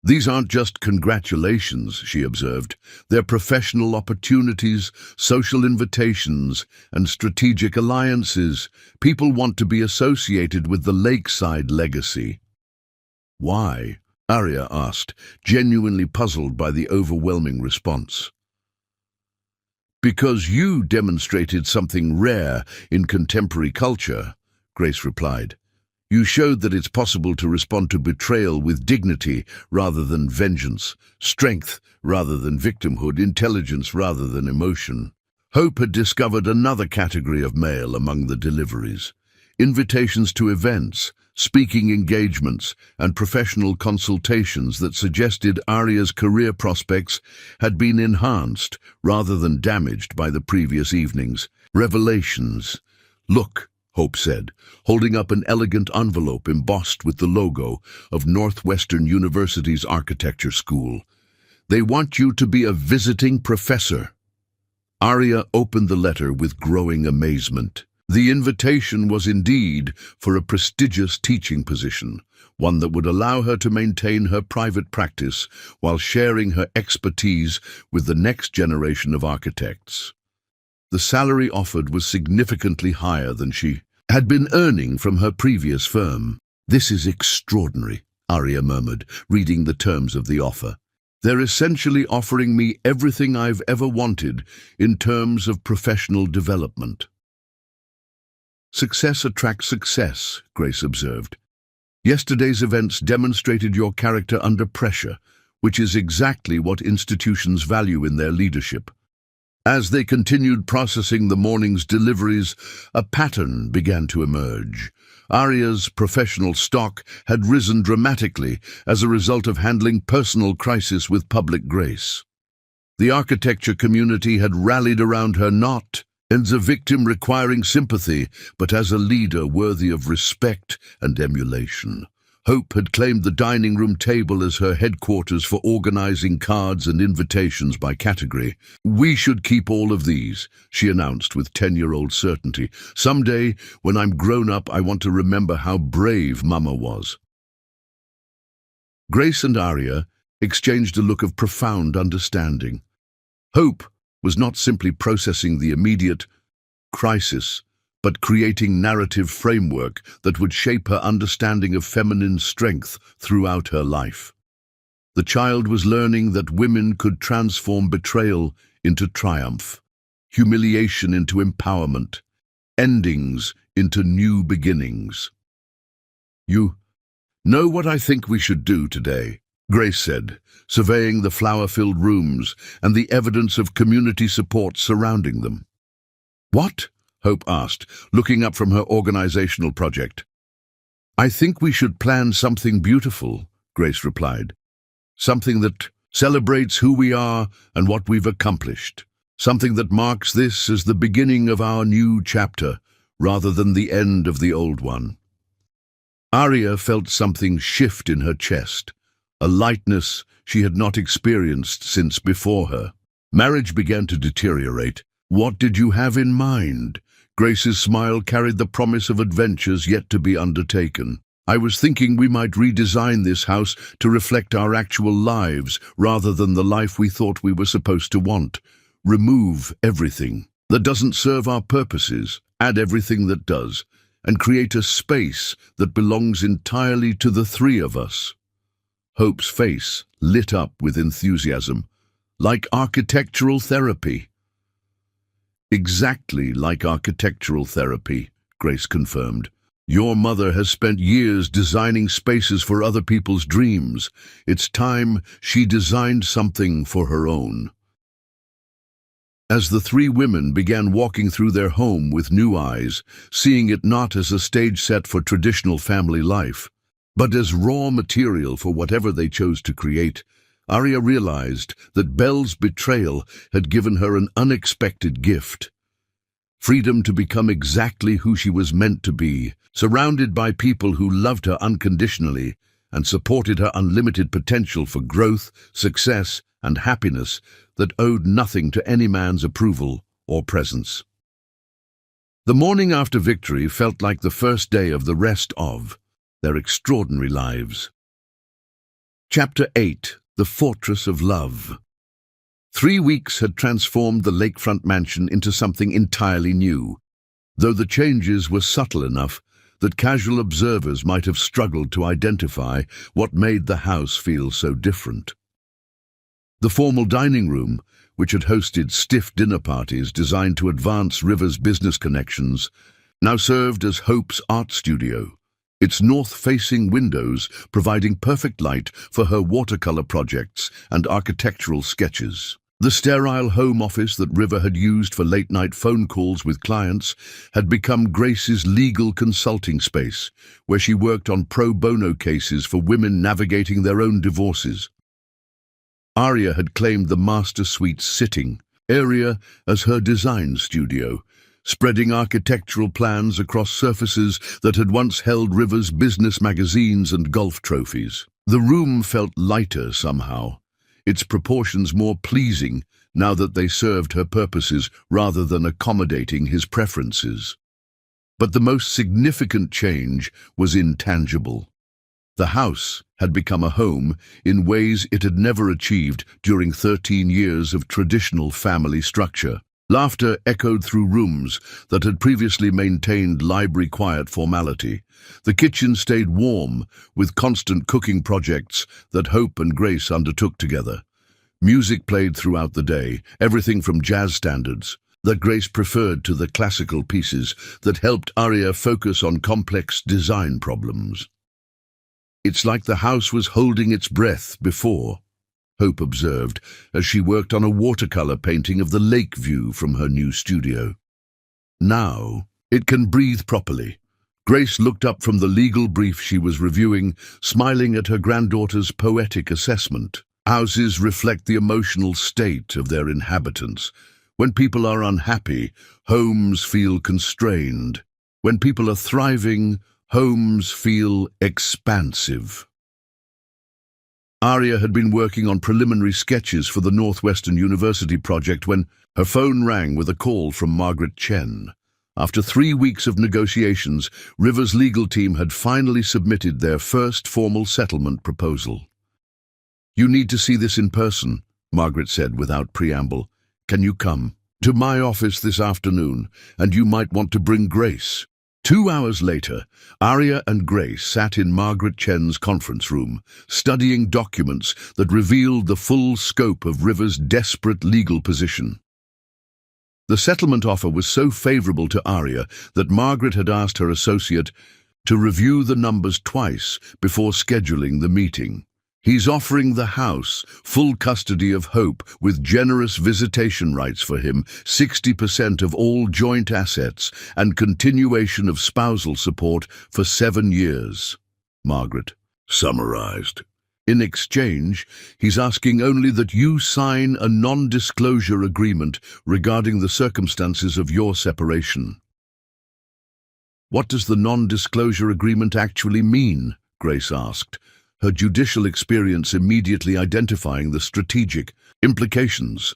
"These aren't just congratulations," she observed. "They're professional opportunities, social invitations, and strategic alliances. People want to be associated with the lakeside legacy." "Why?" Arya asked, genuinely puzzled by the overwhelming response. "Because you demonstrated something rare in contemporary culture," Grace replied. "You showed that it's possible to respond to betrayal with dignity rather than vengeance, strength rather than victimhood, intelligence rather than emotion." Hope had discovered another category of mail among the deliveries: invitations to events, speaking engagements, and professional consultations that suggested Arya's career prospects had been enhanced rather than damaged by the previous evening's revelations. "Look," Hope said, holding up an elegant envelope embossed with the logo of Northwestern University's architecture school. "They want you to be a visiting professor." Arya opened the letter with growing amazement. The invitation was indeed for a prestigious teaching position, one that would allow her to maintain her private practice while sharing her expertise with the next generation of architects. The salary offered was significantly higher than she had been earning from her previous firm. "This is extraordinary," Arya murmured, reading the terms of the offer. "They're essentially offering me everything I've ever wanted in terms of professional development." "Success attracts success," Grace observed. "Yesterday's events demonstrated your character under pressure, which is exactly what institutions value in their leadership." As they continued processing the morning's deliveries, a pattern began to emerge. Arya's professional stock had risen dramatically as a result of handling personal crisis with public grace. The architecture community had rallied around her not as a victim requiring sympathy, but as a leader worthy of respect and emulation. Hope had claimed the dining room table as her headquarters for organizing cards and invitations by category. "We should keep all of these," she announced with 10-year-old certainty. "Someday, when I'm grown up, I want to remember how brave Mama was." Grace and Arya exchanged a look of profound understanding. Hope was not simply processing the immediate crisis, but creating narrative framework that would shape her understanding of feminine strength throughout her life. The child was learning that women could transform betrayal into triumph, humiliation into empowerment, endings into new beginnings. "You know what I think we should do today?" Grace said, surveying the flower-filled rooms and the evidence of community support surrounding them. "What?" Hope asked, looking up from her organizational project. "I think we should plan something beautiful," Grace replied. "Something that celebrates who we are and what we've accomplished, something that marks this as the beginning of our new chapter rather than the end of the old one. Arya felt something shift in her chest, a lightness she had not experienced since before her. Marriage began to deteriorate. What did you have in mind? Grace's smile carried the promise of adventures yet to be undertaken. I was thinking we might redesign this house to reflect our actual lives rather than the life we thought we were supposed to want. Remove everything that doesn't serve our purposes, add everything that does, and create a space that belongs entirely to the three of us. Hope's face lit up with enthusiasm, like architectural therapy. Exactly like architectural therapy, Grace confirmed. Your mother has spent years designing spaces for other people's dreams. It's time she designed something for her own. As the three women began walking through their home with new eyes, seeing it not as a stage set for traditional family life, but as raw material for whatever they chose to create, Arya realized that Belle's betrayal had given her an unexpected gift. Freedom to become exactly who she was meant to be, surrounded by people who loved her unconditionally and supported her unlimited potential for growth, success, and happiness that owed nothing to any man's approval or presence. The morning after victory felt like the first day of the rest of their extraordinary lives. Chapter 8: The Fortress of Love. 3 weeks had transformed the lakefront mansion into something entirely new, though the changes were subtle enough that casual observers might have struggled to identify what made the house feel so different. The formal dining room, which had hosted stiff dinner parties designed to advance River's business connections, now served as Hope's art studio, its north-facing windows providing perfect light for her watercolor projects and architectural sketches. The sterile home office that River had used for late-night phone calls with clients had become Grace's legal consulting space, where she worked on pro bono cases for women navigating their own divorces. Arya had claimed the master suite's sitting area as her design studio, spreading architectural plans across surfaces that had once held River's business magazines and golf trophies. The room felt lighter somehow, its proportions more pleasing now that they served her purposes rather than accommodating his preferences. But the most significant change was intangible. The house had become a home in ways it had never achieved during 13 years of traditional family structure. Laughter echoed through rooms that had previously maintained library-quiet formality. The kitchen stayed warm, with constant cooking projects that Hope and Grace undertook together. Music played throughout the day, everything from jazz standards that Grace preferred to the classical pieces that helped Arya focus on complex design problems. It's like the house was holding its breath before, Hope observed, as she worked on a watercolor painting of the lake view from her new studio. Now, it can breathe properly. Grace looked up from the legal brief she was reviewing, smiling at her granddaughter's poetic assessment. Houses reflect the emotional state of their inhabitants. When people are unhappy, homes feel constrained. When people are thriving, homes feel expansive. Arya had been working on preliminary sketches for the Northwestern University project when her phone rang with a call from Margaret Chen. After 3 weeks of negotiations, River's legal team had finally submitted their first formal settlement proposal. "You need to see this in person," Margaret said without preamble. "Can you come to my office this afternoon? And you might want to bring Grace." 2 hours later, Arya and Grace sat in Margaret Chen's conference room, studying documents that revealed the full scope of River's desperate legal position. The settlement offer was so favorable to Arya that Margaret had asked her associate to review the numbers twice before scheduling the meeting. "He's offering the house full custody of Hope with generous visitation rights for him, 60% of all joint assets, and continuation of spousal support for 7 years," Margaret summarized. In exchange, he's asking only that you sign a non-disclosure agreement regarding the circumstances of your separation. What does the non-disclosure agreement actually mean? Grace asked, her judicial experience immediately identifying the strategic implications.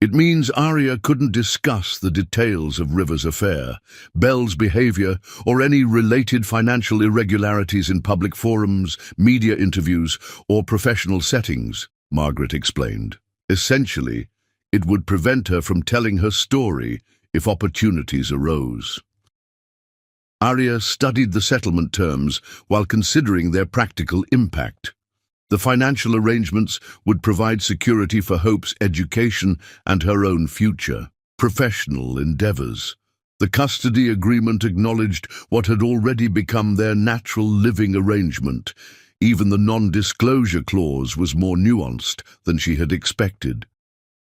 It means Arya couldn't discuss the details of River's affair, Belle's behavior, or any related financial irregularities in public forums, media interviews, or professional settings, Margaret explained. Essentially, it would prevent her from telling her story if opportunities arose. Arya studied the settlement terms while considering their practical impact. The financial arrangements would provide security for Hope's education and her own future professional endeavors. The custody agreement acknowledged what had already become their natural living arrangement. Even the non-disclosure clause was more nuanced than she had expected.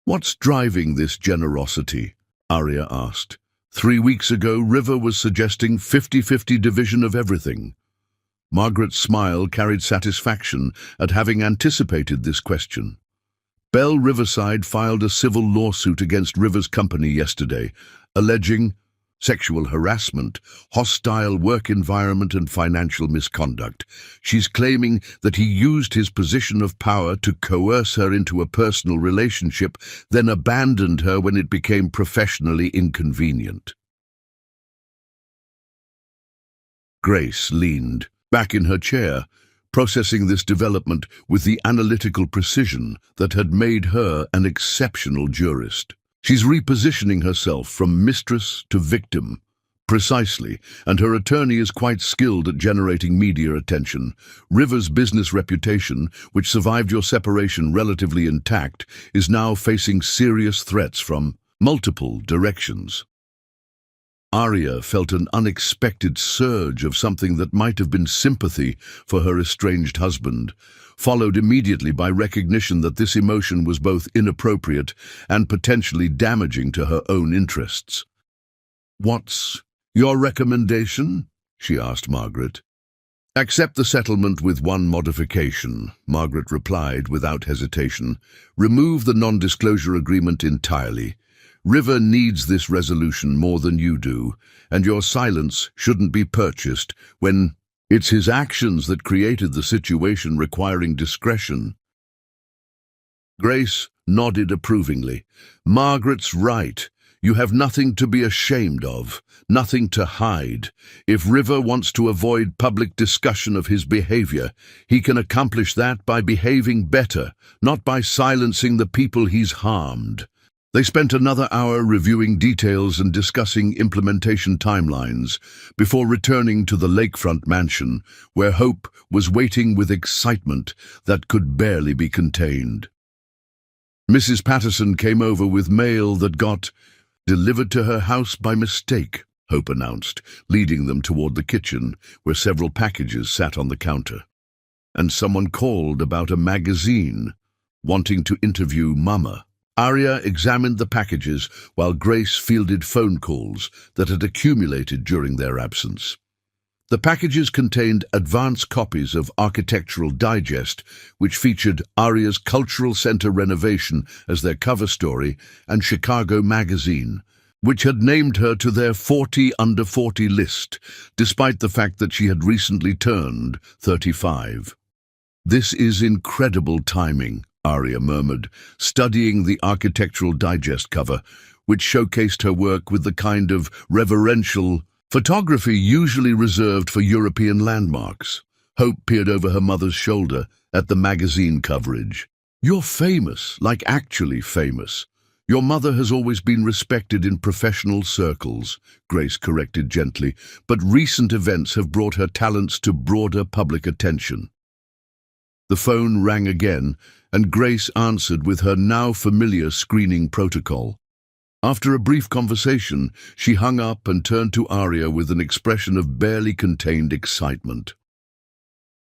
"What's driving this generosity?" Arya asked. 3 weeks ago, River was suggesting 50-50 division of everything. Margaret's smile carried satisfaction at having anticipated this question. Belle Riverside filed a civil lawsuit against River's company yesterday, alleging sexual harassment, hostile work environment, and financial misconduct. She's claiming that he used his position of power to coerce her into a personal relationship, then abandoned her when it became professionally inconvenient. Grace leaned back in her chair, processing this development with the analytical precision that had made her an exceptional jurist. She's repositioning herself from mistress to victim. Precisely, and her attorney is quite skilled at generating media attention. River's business reputation, which survived your separation relatively intact, is now facing serious threats from multiple directions. Arya felt an unexpected surge of something that might have been sympathy for her estranged husband, followed immediately by recognition that this emotion was both inappropriate and potentially damaging to her own interests. "What's your recommendation?" she asked Margaret. "Accept the settlement with one modification," Margaret replied without hesitation. "Remove the non-disclosure agreement entirely. River needs this resolution more than you do, and your silence shouldn't be purchased when it's his actions that created the situation requiring discretion." Grace nodded approvingly. "Margaret's right. You have nothing to be ashamed of, nothing to hide. If River wants to avoid public discussion of his behavior, he can accomplish that by behaving better, not by silencing the people he's harmed." They spent another hour reviewing details and discussing implementation timelines before returning to the lakefront mansion, where Hope was waiting with excitement that could barely be contained. Mrs. Patterson came over with mail that got delivered to her house by mistake, Hope announced, leading them toward the kitchen, where several packages sat on the counter. And someone called about a magazine, wanting to interview Mama. Arya examined the packages while Grace fielded phone calls that had accumulated during their absence. The packages contained advance copies of Architectural Digest, which featured Arya's Cultural Center renovation as their cover story, and Chicago Magazine, which had named her to their 40 under 40 list, despite the fact that she had recently turned 35. "This is incredible timing," Arya murmured, studying the Architectural Digest cover, which showcased her work with the kind of reverential photography usually reserved for European landmarks. Hope peered over her mother's shoulder at the magazine coverage. "You're famous, like actually famous. Your mother has always been respected in professional circles," Grace corrected gently, "but recent events have brought her talents to broader public attention." The phone rang again, and Grace answered with her now familiar screening protocol. After a brief conversation, she hung up and turned to Arya with an expression of barely contained excitement.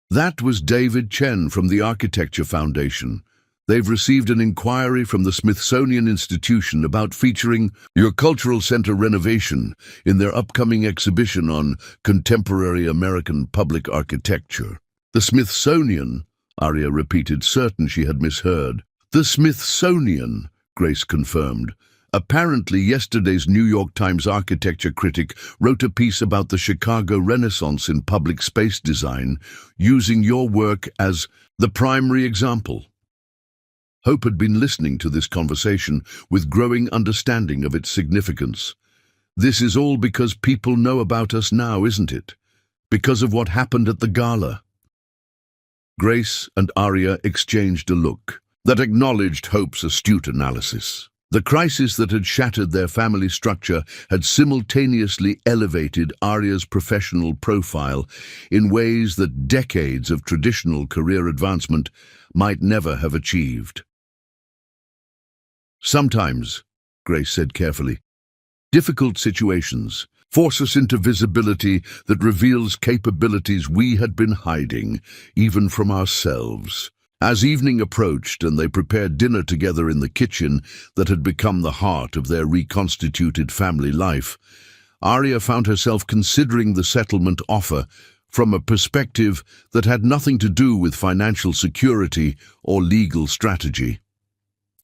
"That was David Chen from the Architecture Foundation. They've received an inquiry from the Smithsonian Institution about featuring your Cultural Center renovation in their upcoming exhibition on contemporary American public architecture." The Smithsonian, Arya repeated, certain she had misheard. The Smithsonian, Grace confirmed. Apparently, yesterday's New York Times architecture critic wrote a piece about the Chicago Renaissance in public space design, using your work as the primary example. Hope had been listening to this conversation with growing understanding of its significance. This is all because people know about us now, isn't it? Because of what happened at the gala. Grace and Arya exchanged a look that acknowledged Hope's astute analysis. The crisis that had shattered their family structure had simultaneously elevated Arya's professional profile in ways that decades of traditional career advancement might never have achieved. Sometimes, Grace said carefully, difficult situations force us into visibility that reveals capabilities we had been hiding, even from ourselves. As evening approached and they prepared dinner together in the kitchen that had become the heart of their reconstituted family life, Arya found herself considering the settlement offer from a perspective that had nothing to do with financial security or legal strategy.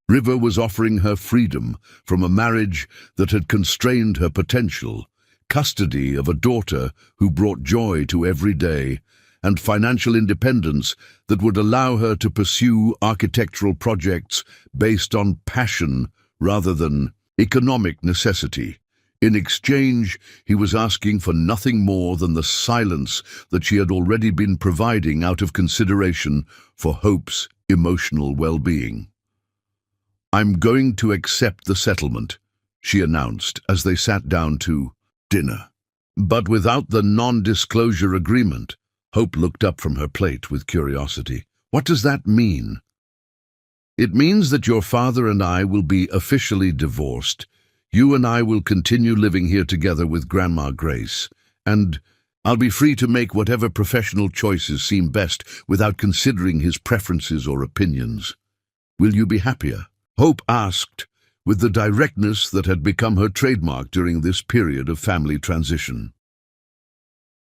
River was offering her freedom from a marriage that had constrained her potential, custody of a daughter who brought joy to every day, and financial independence that would allow her to pursue architectural projects based on passion rather than economic necessity. In exchange, he was asking for nothing more than the silence that she had already been providing out of consideration for Hope's emotional well-being. "I'm going to accept the settlement," she announced as they sat down to dinner. But without the non-disclosure agreement. Hope looked up from her plate with curiosity. "What does that mean?" "It means that your father and I will be officially divorced. You and I will continue living here together with Grandma Grace, and I'll be free to make whatever professional choices seem best without considering his preferences or opinions. Will you be happier?" Hope asked, with the directness that had become her trademark during this period of family transition.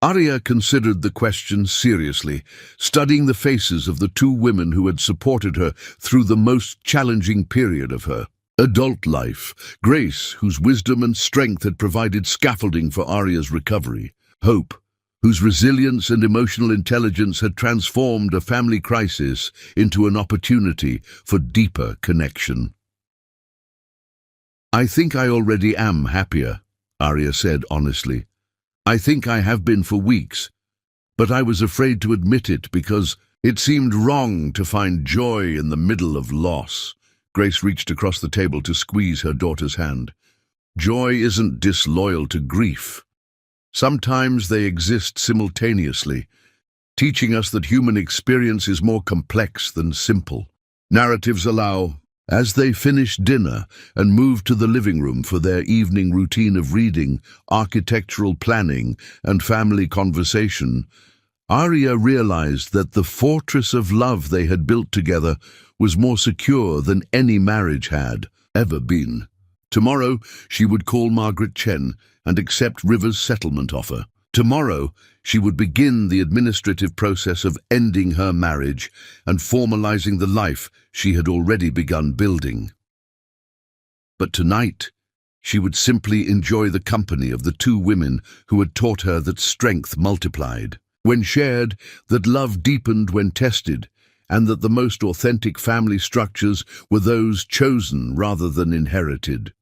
Arya considered the question seriously, studying the faces of the two women who had supported her through the most challenging period of her adult life. Grace, whose wisdom and strength had provided scaffolding for Arya's recovery. Hope, whose resilience and emotional intelligence had transformed a family crisis into an opportunity for deeper connection. "I think I already am happier," Arya said honestly. "I think I have been for weeks, but I was afraid to admit it because it seemed wrong to find joy in the middle of loss." Grace reached across the table to squeeze her daughter's hand. "Joy isn't disloyal to grief. Sometimes they exist simultaneously, teaching us that human experience is more complex than simple." Narratives allow. As they finished dinner and moved to the living room for their evening routine of reading, architectural planning, and family conversation, Arya realized that the fortress of love they had built together was more secure than any marriage had ever been. Tomorrow, she would call Margaret Chen and accept River's settlement offer. Tomorrow, she would begin the administrative process of ending her marriage and formalizing the life she had already begun building. But tonight, she would simply enjoy the company of the two women who had taught her that strength multiplied when shared, that love deepened when tested, and that the most authentic family structures were those chosen rather than inherited.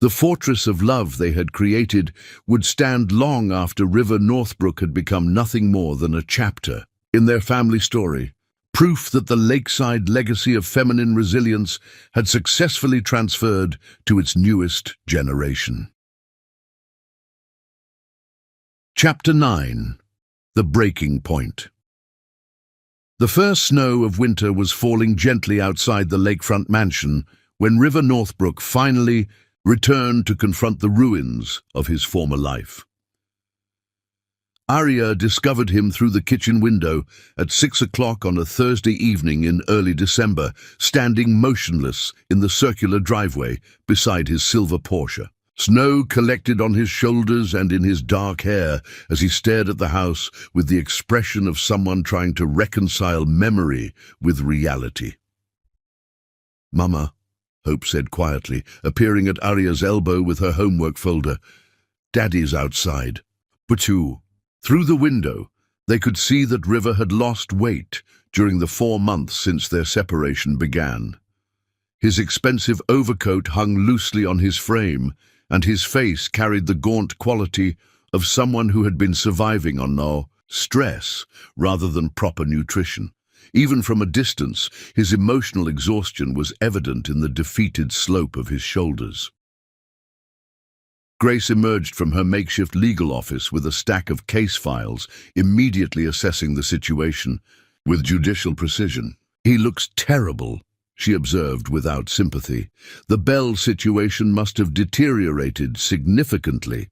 The fortress of love they had created would stand long after River Northbrook had become nothing more than a chapter in their family story, proof that the lakeside legacy of feminine resilience had successfully transferred to its newest generation. Chapter 9. The Breaking Point. The first snow of winter was falling gently outside the lakefront mansion when River Northbrook finally returned to confront the ruins of his former life. Arya discovered him through the kitchen window at 6 o'clock on a Thursday evening in early December, standing motionless in the circular driveway beside his silver Porsche. Snow collected on his shoulders and in his dark hair as he stared at the house with the expression of someone trying to reconcile memory with reality. "Mama," Hope said quietly, appearing at Arya's elbow with her homework folder. "Daddy's outside." But through the window, they could see that River had lost weight during the 4 months since their separation began. His expensive overcoat hung loosely on his frame, and his face carried the gaunt quality of someone who had been surviving on stress rather than proper nutrition. Even from a distance, his emotional exhaustion was evident in the defeated slope of his shoulders. Grace emerged from her makeshift legal office with a stack of case files, immediately assessing the situation with judicial precision. "He looks terrible," she observed without sympathy. "The Bell situation must have deteriorated significantly."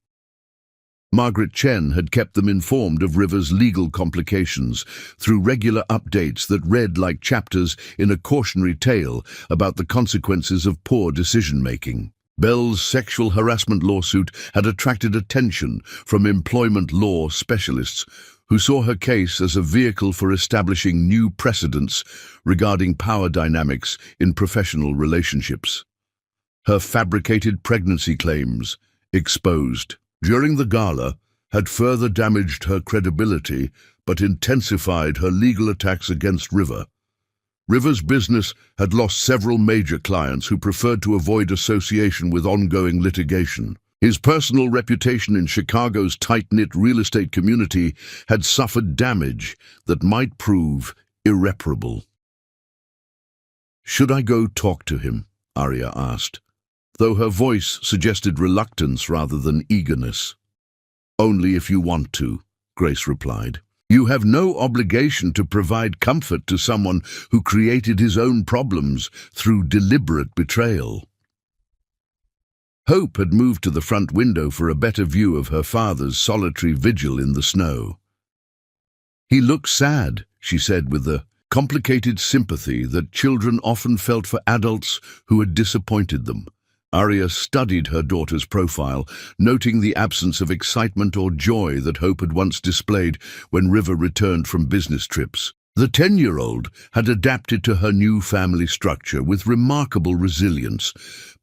Margaret Chen had kept them informed of River's legal complications through regular updates that read like chapters in a cautionary tale about the consequences of poor decision-making. Bell's sexual harassment lawsuit had attracted attention from employment law specialists who saw her case as a vehicle for establishing new precedents regarding power dynamics in professional relationships. Her fabricated pregnancy claims, exposed during the gala, had further damaged her credibility but intensified her legal attacks against River. River's business had lost several major clients who preferred to avoid association with ongoing litigation. His personal reputation in Chicago's tight-knit real estate community had suffered damage that might prove irreparable. "Should I go talk to him?" Arya asked, though her voice suggested reluctance rather than eagerness. "Only if you want to," Grace replied. "You have no obligation to provide comfort to someone who created his own problems through deliberate betrayal." Hope had moved to the front window for a better view of her father's solitary vigil in the snow. "He looks sad," she said with the complicated sympathy that children often felt for adults who had disappointed them. Arya studied her daughter's profile, noting the absence of excitement or joy that Hope had once displayed when River returned from business trips. The 10-year-old had adapted to her new family structure with remarkable resilience,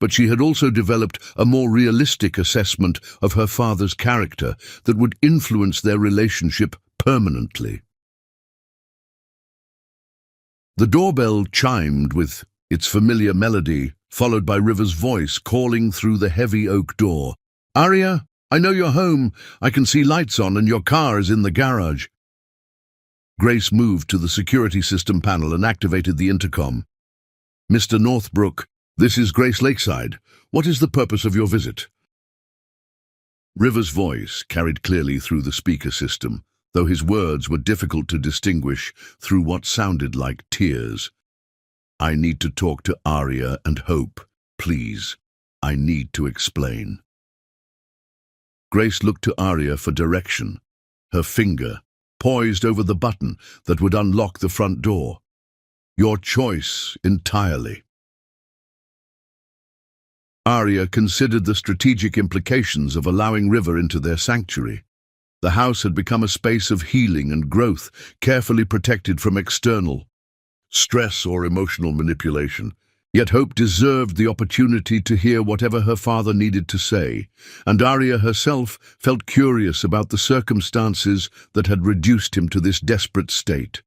but she had also developed a more realistic assessment of her father's character that would influence their relationship permanently. The doorbell chimed with its familiar melody, followed by River's voice calling through the heavy oak door. "Arya, I know you're home. I can see lights on and your car is in the garage." Grace moved to the security system panel and activated the intercom. "Mr. Northbrook, this is Grace Lakeside. What is the purpose of your visit?" River's voice carried clearly through the speaker system, though his words were difficult to distinguish through what sounded like tears. "I need to talk to Arya and Hope, please. I need to explain." Grace looked to Arya for direction, her finger poised over the button that would unlock the front door. "Your choice entirely." Arya considered the strategic implications of allowing River into their sanctuary. The house had become a space of healing and growth, carefully protected from external stress or emotional manipulation. Yet Hope deserved the opportunity to hear whatever her father needed to say, and Arya herself felt curious about the circumstances that had reduced him to this desperate state.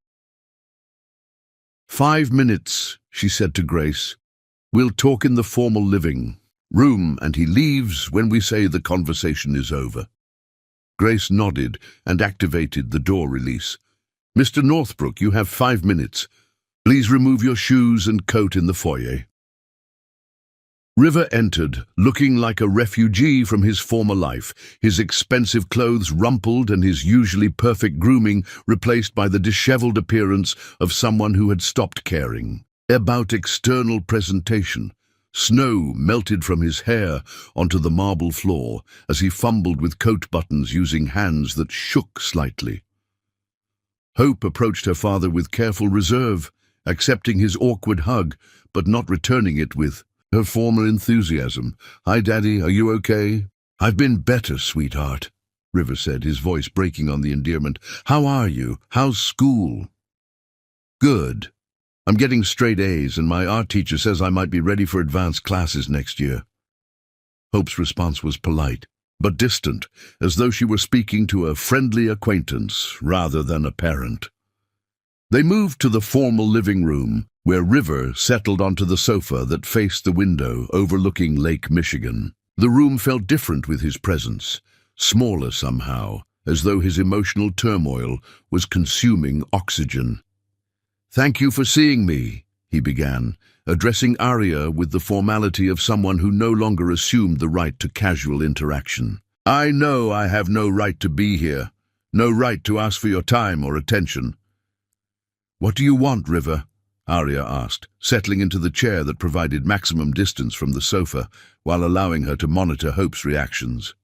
"5 minutes," she said to Grace. "We'll talk in the formal living room, and he leaves when we say the conversation is over." Grace nodded and activated the door release. "Mr. Northbrook, you have 5 minutes. Please remove your shoes and coat in the foyer." River entered, looking like a refugee from his former life, his expensive clothes rumpled and his usually perfect grooming replaced by the disheveled appearance of someone who had stopped caring about external presentation. Snow melted from his hair onto the marble floor as he fumbled with coat buttons using hands that shook slightly. Hope approached her father with careful reserve, accepting his awkward hug, but not returning it with her former enthusiasm. "Hi, Daddy, are you okay?" "I've been better, sweetheart," River said, his voice breaking on the endearment. "How are you? How's school?" "Good. I'm getting straight A's, and my art teacher says I might be ready for advanced classes next year." Hope's response was polite, but distant, as though she were speaking to a friendly acquaintance rather than a parent. They moved to the formal living room, where River settled onto the sofa that faced the window overlooking Lake Michigan. The room felt different with his presence, smaller somehow, as though his emotional turmoil was consuming oxygen. "Thank you for seeing me," he began, addressing Arya with the formality of someone who no longer assumed the right to casual interaction. "I know I have no right to be here, no right to ask for your time or attention." "What do you want, River?" Arya asked, settling into the chair that provided maximum distance from the sofa while allowing her to monitor Hope's reactions.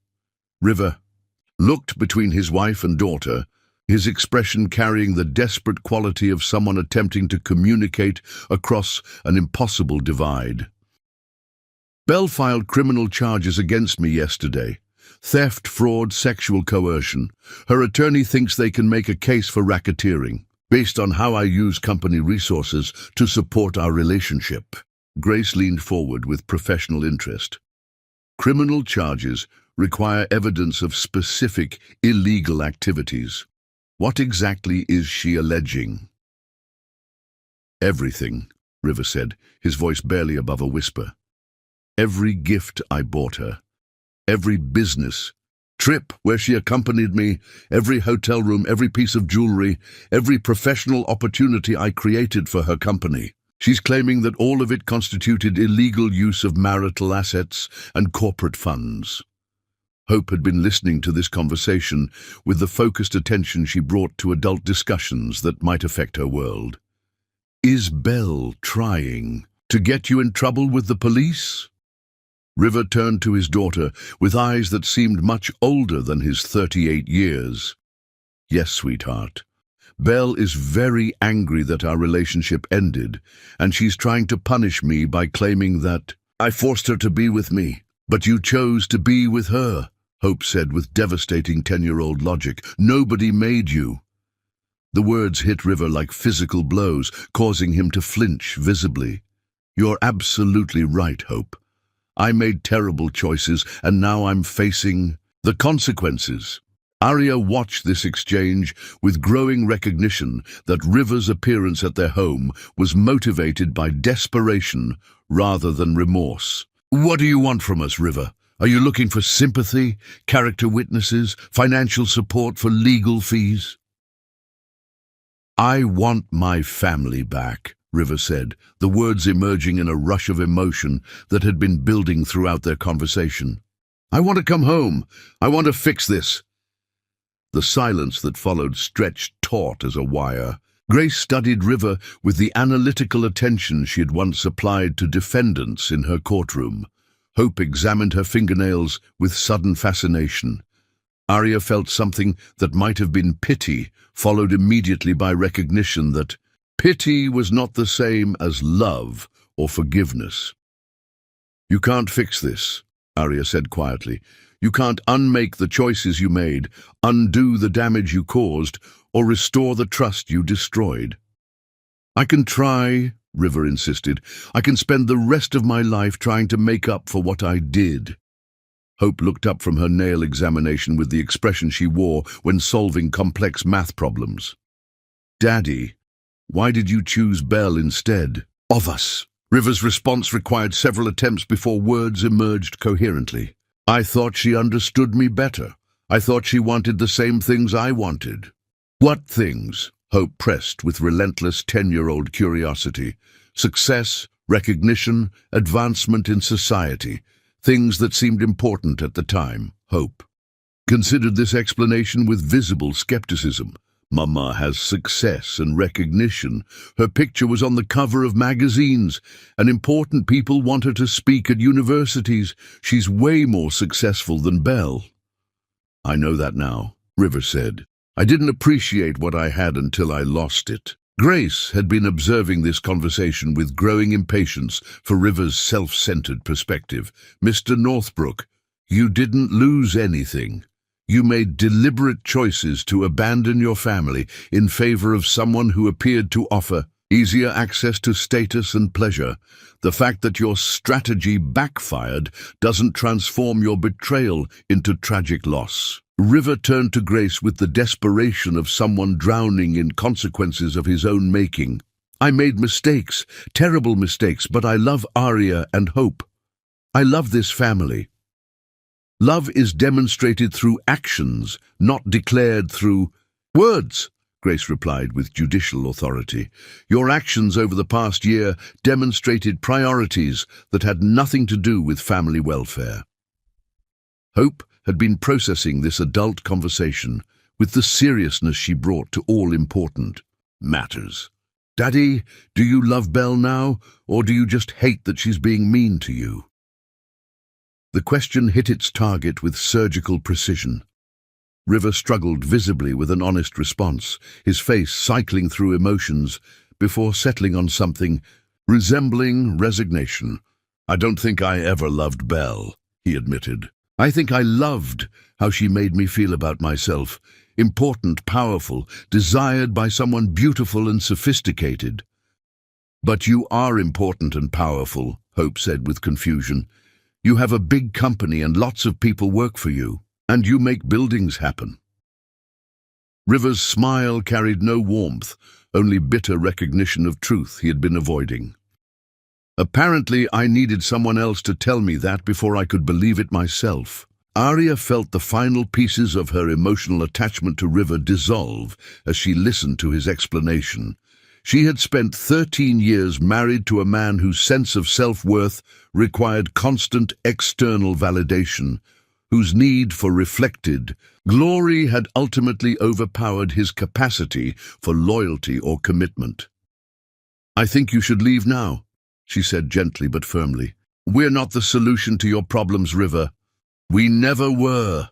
River looked between his wife and daughter, his expression carrying the desperate quality of someone attempting to communicate across an impossible divide. "Belle filed criminal charges against me yesterday. Theft, fraud, sexual coercion. Her attorney thinks they can make a case for racketeering, based on how I use company resources to support our relationship." Grace leaned forward with professional interest. "Criminal charges require evidence of specific illegal activities. What exactly is she alleging?" "Everything," River said, his voice barely above a whisper. "Every gift I bought her, every business trip where she accompanied me, every hotel room, every piece of jewelry, every professional opportunity I created for her company. She's claiming that all of it constituted illegal use of marital assets and corporate funds." Hope had been listening to this conversation with the focused attention she brought to adult discussions that might affect her world. "Is Belle trying to get you in trouble with the police?" River turned to his daughter with eyes that seemed much older than his 38 years. "Yes, sweetheart. Belle is very angry that our relationship ended, and she's trying to punish me by claiming that I forced her to be with me, but you chose to be with her," Hope said with devastating 10-year-old logic. "Nobody made you." The words hit River like physical blows, causing him to flinch visibly. "You're absolutely right, Hope. I made terrible choices, and now I'm facing the consequences." Arya watched this exchange with growing recognition that River's appearance at their home was motivated by desperation rather than remorse. "What do you want from us, River? Are you looking for sympathy, character witnesses, financial support for legal fees?" "I want my family back," River said, the words emerging in a rush of emotion that had been building throughout their conversation. "I want to come home. I want to fix this." The silence that followed stretched taut as a wire. Grace studied River with the analytical attention she had once applied to defendants in her courtroom. Hope examined her fingernails with sudden fascination. Arya felt something that might have been pity, followed immediately by recognition that pity was not the same as love or forgiveness. "You can't fix this," Arya said quietly. "You can't unmake the choices you made, undo the damage you caused, or restore the trust you destroyed." "I can try," River insisted. "I can spend the rest of my life trying to make up for what I did." Hope looked up from her nail examination with the expression she wore when solving complex math problems. "Daddy, why did you choose Belle instead of us?" River's response required several attempts before words emerged coherently. "I thought she understood me better. I thought she wanted the same things I wanted." "What things?" Hope pressed with relentless 10-year-old curiosity. "Success, recognition, advancement in society. Things that seemed important at the time." Hope considered this explanation with visible skepticism. Mama has success and recognition. Her picture was on the cover of magazines, and important people want her to speak at universities. She's way more successful than Belle. "I know that now," River said. "I didn't appreciate what I had until I lost it." Grace had been observing this conversation with growing impatience for River's self-centered perspective. Mr. Northbrook, you didn't lose anything. You made deliberate choices to abandon your family in favor of someone who appeared to offer easier access to status and pleasure. The fact that your strategy backfired doesn't transform your betrayal into tragic loss. River turned to Grace with the desperation of someone drowning in consequences of his own making. I made mistakes, terrible mistakes, but I love Arya and Hope. I love this family. Love is demonstrated through actions, not declared through words, Grace replied with judicial authority. Your actions over the past year demonstrated priorities that had nothing to do with family welfare. Hope had been processing this adult conversation with the seriousness she brought to all important matters. Daddy, do you love Belle now, or do you just hate that she's being mean to you? The question hit its target with surgical precision. River struggled visibly with an honest response, his face cycling through emotions before settling on something resembling resignation. I don't think I ever loved Belle, he admitted. I think I loved how she made me feel about myself, important, powerful, desired by someone beautiful and sophisticated. But you are important and powerful, Hope said with confusion. You have a big company and lots of people work for you, and you make buildings happen. River's smile carried no warmth, only bitter recognition of truth he had been avoiding. Apparently, I needed someone else to tell me that before I could believe it myself. Arya felt the final pieces of her emotional attachment to River dissolve as she listened to his explanation. She had spent 13 years married to a man whose sense of self-worth required constant external validation, whose need for reflected glory had ultimately overpowered his capacity for loyalty or commitment. I think you should leave now, she said gently but firmly. We're not the solution to your problems, River. We never were.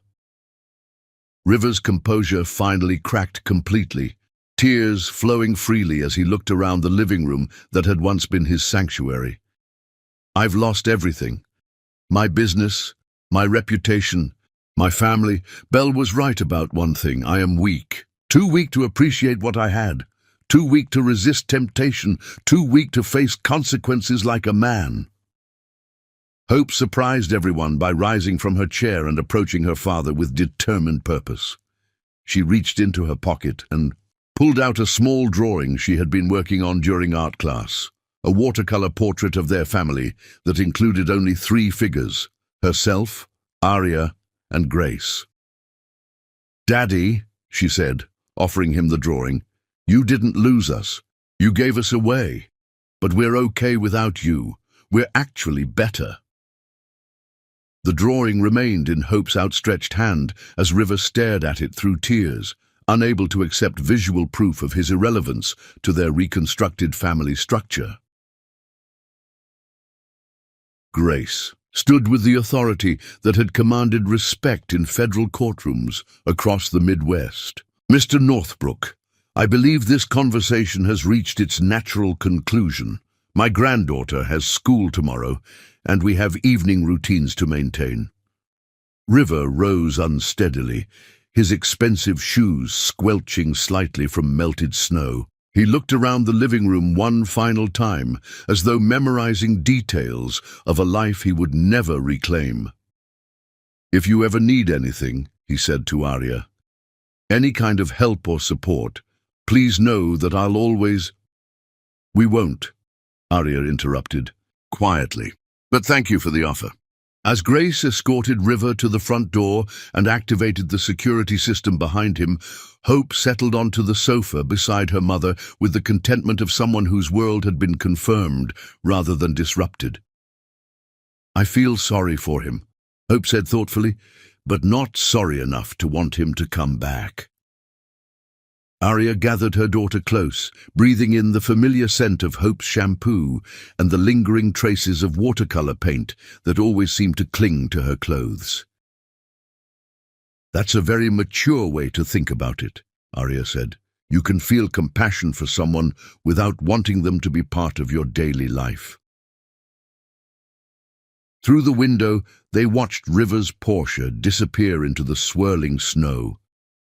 River's composure finally cracked completely, tears flowing freely as he looked around the living room that had once been his sanctuary. I've lost everything. My business, my reputation, my family. Belle was right about one thing. I am weak. Too weak to appreciate what I had. Too weak to resist temptation. Too weak to face consequences like a man. Hope surprised everyone by rising from her chair and approaching her father with determined purpose. She reached into her pocket and pulled out a small drawing she had been working on during art class, a watercolor portrait of their family that included only 3 figures: herself, Arya, and Grace. Daddy, she said, offering him the drawing, you didn't lose us. You gave us away. But we're okay without you. We're actually better. The drawing remained in Hope's outstretched hand as River stared at it through tears, unable to accept visual proof of his irrelevance to their reconstructed family structure. Grace stood with the authority that had commanded respect in federal courtrooms across the Midwest. Mr. Northbrook, I believe this conversation has reached its natural conclusion. My granddaughter has school tomorrow, and we have evening routines to maintain. River rose unsteadily, his expensive shoes squelching slightly from melted snow. He looked around the living room one final time, as though memorizing details of a life he would never reclaim. If you ever need anything, he said to Arya, any kind of help or support, please know that I'll always— We won't, Arya interrupted, quietly. But thank you for the offer. As Grace escorted River to the front door and activated the security system behind him, Hope settled onto the sofa beside her mother with the contentment of someone whose world had been confirmed rather than disrupted. I feel sorry for him, Hope said thoughtfully, but not sorry enough to want him to come back. Arya gathered her daughter close, breathing in the familiar scent of Hope's shampoo and the lingering traces of watercolor paint that always seemed to cling to her clothes. That's a very mature way to think about it, Arya said. You can feel compassion for someone without wanting them to be part of your daily life. Through the window, they watched River's Porsche disappear into the swirling snow,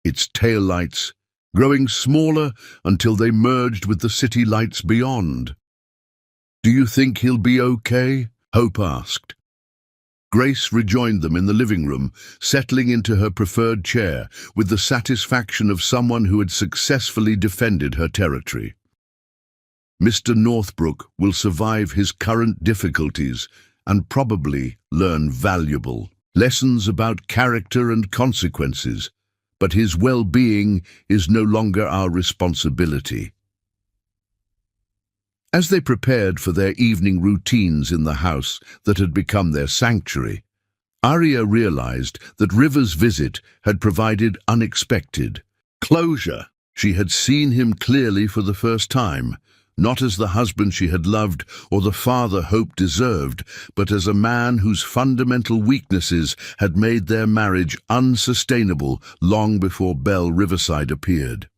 its taillights growing smaller until they merged with the city lights beyond. "Do you think he'll be okay?" Hope asked. Grace rejoined them in the living room, settling into her preferred chair with the satisfaction of someone who had successfully defended her territory. "Mr. Northbrook will survive his current difficulties and probably learn valuable lessons about character and consequences, but his well-being is no longer our responsibility." As they prepared for their evening routines in the house that had become their sanctuary, Arya realized that River's visit had provided unexpected closure. She had seen him clearly for the first time, not as the husband she had loved or the father Hope deserved, but as a man whose fundamental weaknesses had made their marriage unsustainable long before Belle Riverside appeared.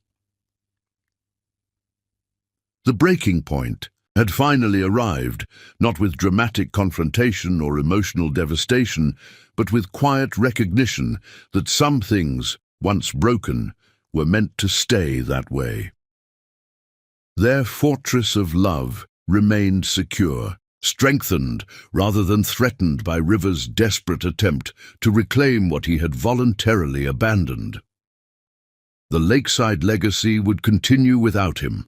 The breaking point had finally arrived, not with dramatic confrontation or emotional devastation, but with quiet recognition that some things, once broken, were meant to stay that way. Their fortress of love remained secure, strengthened rather than threatened by River's desperate attempt to reclaim what he had voluntarily abandoned. The lakeside legacy would continue without him,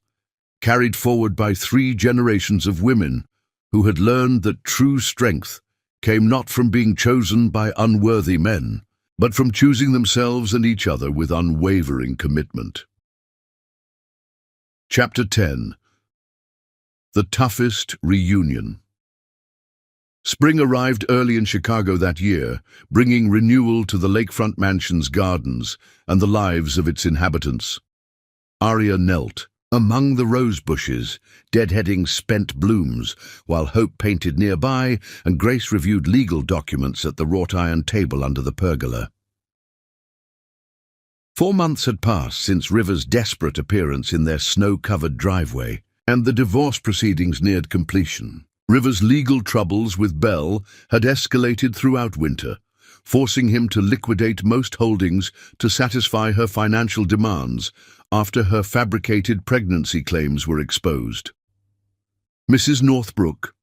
carried forward by 3 generations of women who had learned that true strength came not from being chosen by unworthy men, but from choosing themselves and each other with unwavering commitment. Chapter 10. The Toughest Reunion. Spring arrived early in Chicago that year, bringing renewal to the lakefront mansion's gardens and the lives of its inhabitants. Arya knelt among the rose bushes, deadheading spent blooms, while Hope painted nearby and Grace reviewed legal documents at the wrought-iron table under the pergola. 4 months had passed since River's desperate appearance in their snow-covered driveway, and the divorce proceedings neared completion. River's legal troubles with Belle had escalated throughout winter, forcing him to liquidate most holdings to satisfy her financial demands after her fabricated pregnancy claims were exposed. Mrs. Northbrook,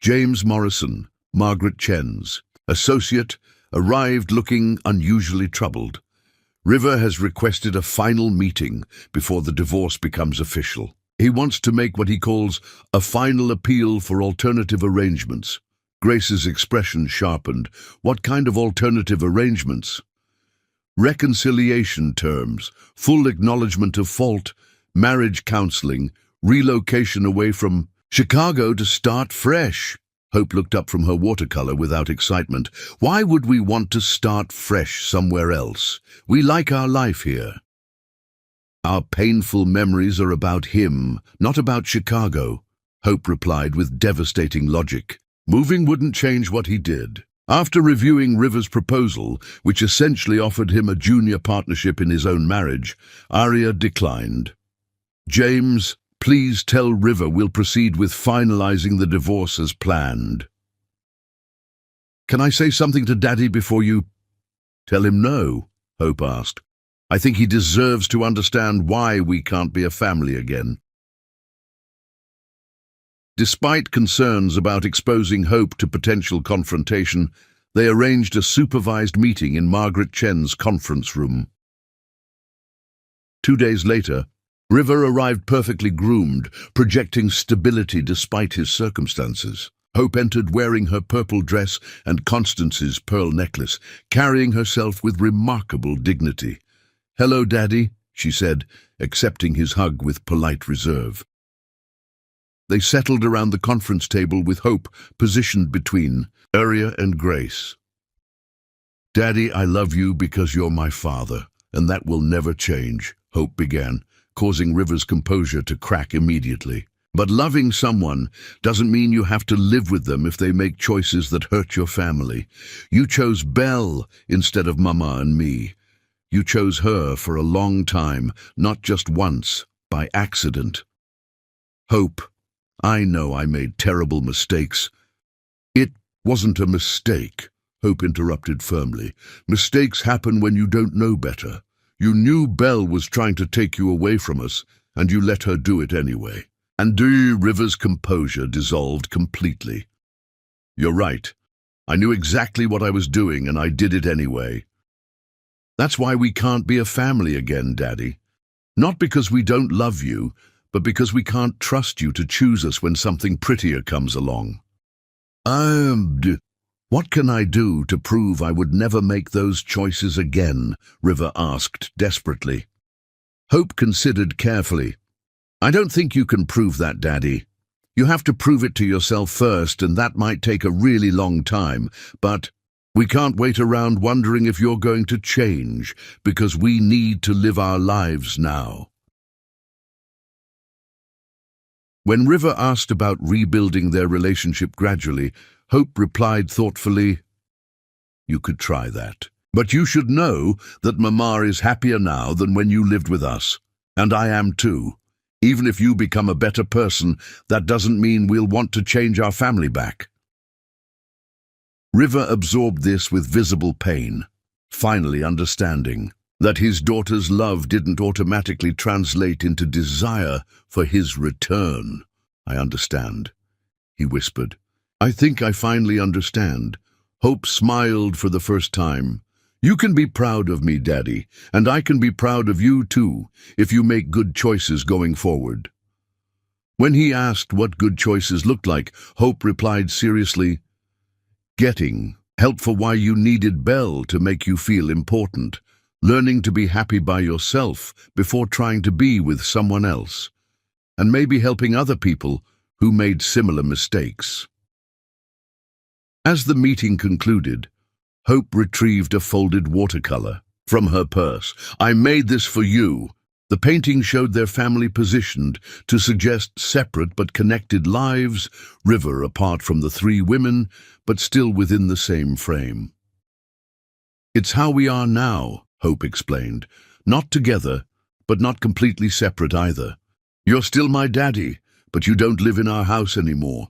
James Morrison, Margaret Chen's associate, arrived looking unusually troubled. "River has requested a final meeting before the divorce becomes official. He wants to make what he calls a final appeal for alternative arrangements." Grace's expression sharpened. "What kind of alternative arrangements?" "Reconciliation terms, full acknowledgement of fault, marriage counseling, relocation away from Chicago to start fresh." Hope looked up from her watercolor without excitement. "Why would we want to start fresh somewhere else? We like our life here." "Our painful memories are about him, not about Chicago," Hope replied with devastating logic. "Moving wouldn't change what he did." After reviewing River's proposal, which essentially offered him a junior partnership in his own marriage, Arya declined. "James, please tell River we'll proceed with finalizing the divorce as planned." "Can I say something to Daddy before you—" "Tell him no," Hope asked. "I think he deserves to understand why we can't be a family again." Despite concerns about exposing Hope to potential confrontation, they arranged a supervised meeting in Margaret Chen's conference room. 2 days later, River arrived perfectly groomed, projecting stability despite his circumstances. Hope entered wearing her purple dress and Constance's pearl necklace, carrying herself with remarkable dignity. "Hello, Daddy," she said, accepting his hug with polite reserve. They settled around the conference table with Hope positioned between Arya and Grace. "Daddy, I love you because you're my father, and that will never change," Hope began, causing River's composure to crack immediately. "But loving someone doesn't mean you have to live with them if they make choices that hurt your family. You chose Belle instead of Mama and me. You chose her for a long time, not just once, by accident. Hope, I know I made terrible mistakes. It wasn't a mistake, Hope interrupted firmly. Mistakes happen when you don't know better. You knew Belle was trying to take you away from us, and you let her do it anyway. And River's composure dissolved completely. You're right. I knew exactly what I was doing, and I did it anyway. That's why we can't be a family again, Daddy. Not because we don't love you, but because we can't trust you to choose us when something prettier comes along. What can I do to prove I would never make those choices again? River asked desperately. Hope considered carefully. I don't think you can prove that, Daddy. You have to prove it to yourself first, and that might take a really long time, but we can't wait around wondering if you're going to change, because we need to live our lives now. When River asked about rebuilding their relationship gradually, Hope replied thoughtfully, You could try that. But you should know that Mama is happier now than when you lived with us. And I am too. Even if you become a better person, that doesn't mean we'll want to change our family back. River absorbed this with visible pain, finally understanding that his daughter's love didn't automatically translate into desire for his return. I understand, he whispered. I think I finally understand. Hope smiled for the first time. You can be proud of me, Daddy, and I can be proud of you too, if you make good choices going forward. When he asked what good choices looked like, Hope replied seriously, Getting help for why you needed Belle to make you feel important, learning to be happy by yourself before trying to be with someone else, and maybe helping other people who made similar mistakes. As the meeting concluded, Hope retrieved a folded watercolor from her purse. I made this for you. The painting showed their family positioned to suggest separate but connected lives, River apart from the three women, but still within the same frame. It's how we are now, Hope explained. Not together, but not completely separate either. You're still my daddy, but you don't live in our house anymore.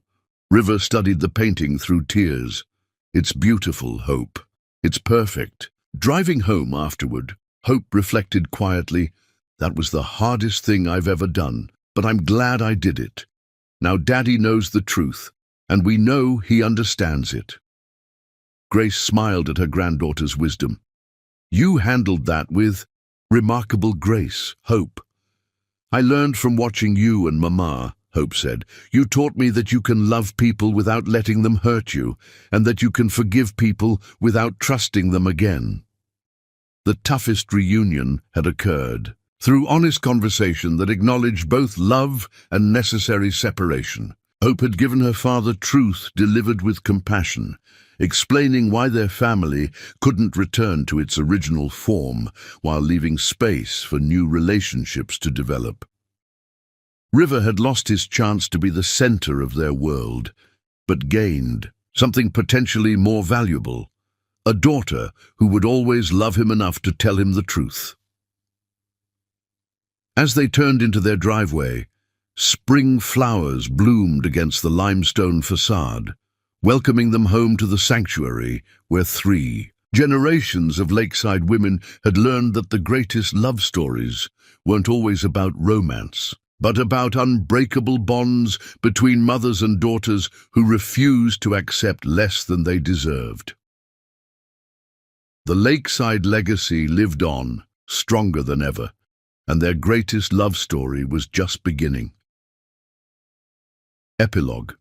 River studied the painting through tears. It's beautiful, Hope. It's perfect. Driving home afterward, Hope reflected quietly, That was the hardest thing I've ever done, but I'm glad I did it. Now Daddy knows the truth, and we know he understands it. Grace smiled at her granddaughter's wisdom. You handled that with remarkable grace, Hope. I learned from watching you and Mama, Hope said. You taught me that you can love people without letting them hurt you, and that you can forgive people without trusting them again. The toughest reunion had occurred through honest conversation that acknowledged both love and necessary separation. Hope had given her father truth delivered with compassion, explaining why their family couldn't return to its original form while leaving space for new relationships to develop. River had lost his chance to be the center of their world, but gained something potentially more valuable, a daughter who would always love him enough to tell him the truth. As they turned into their driveway, spring flowers bloomed against the limestone facade, welcoming them home to the sanctuary where 3 generations of lakeside women had learned that the greatest love stories weren't always about romance, but about unbreakable bonds between mothers and daughters who refused to accept less than they deserved. The lakeside legacy lived on, stronger than ever, and their greatest love story was just beginning. Epilogue.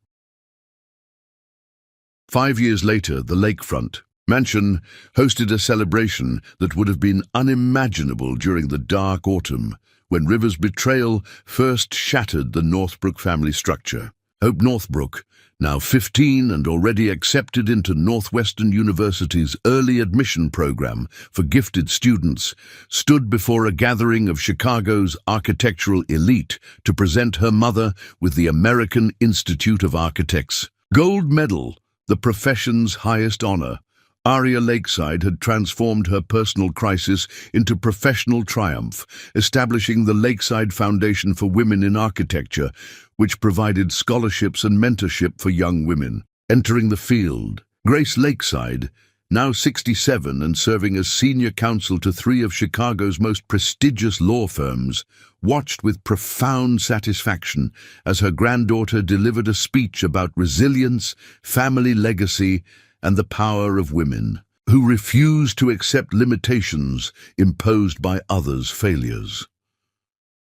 5 years later, the lakefront mansion hosted a celebration that would have been unimaginable during the dark autumn, when River's betrayal first shattered the Northbrook family structure. Hope Northbrook, now 15 and already accepted into Northwestern University's early admission program for gifted students, stood before a gathering of Chicago's architectural elite to present her mother with the American Institute of Architects' gold medal, the profession's highest honor, Aria Lakeside had transformed her personal crisis into professional triumph, establishing the Lakeside Foundation for Women in Architecture, which provided scholarships and mentorship for young women. Entering the field, Grace Lakeside, now 67 and serving as senior counsel to 3 of Chicago's most prestigious law firms, watched with profound satisfaction as her granddaughter delivered a speech about resilience, family legacy, and the power of women, who refuse to accept limitations imposed by others' failures.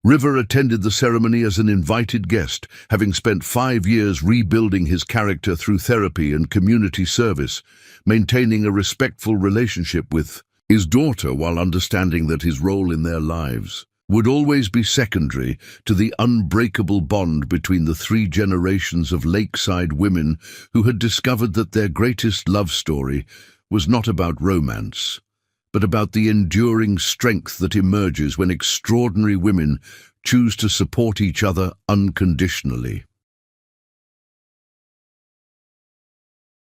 River attended the ceremony as an invited guest, having spent 5 years rebuilding his character through therapy and community service, maintaining a respectful relationship with his daughter while understanding that his role in their lives would always be secondary to the unbreakable bond between the 3 generations of Lakeside women who had discovered that their greatest love story was not about romance, but about the enduring strength that emerges when extraordinary women choose to support each other unconditionally.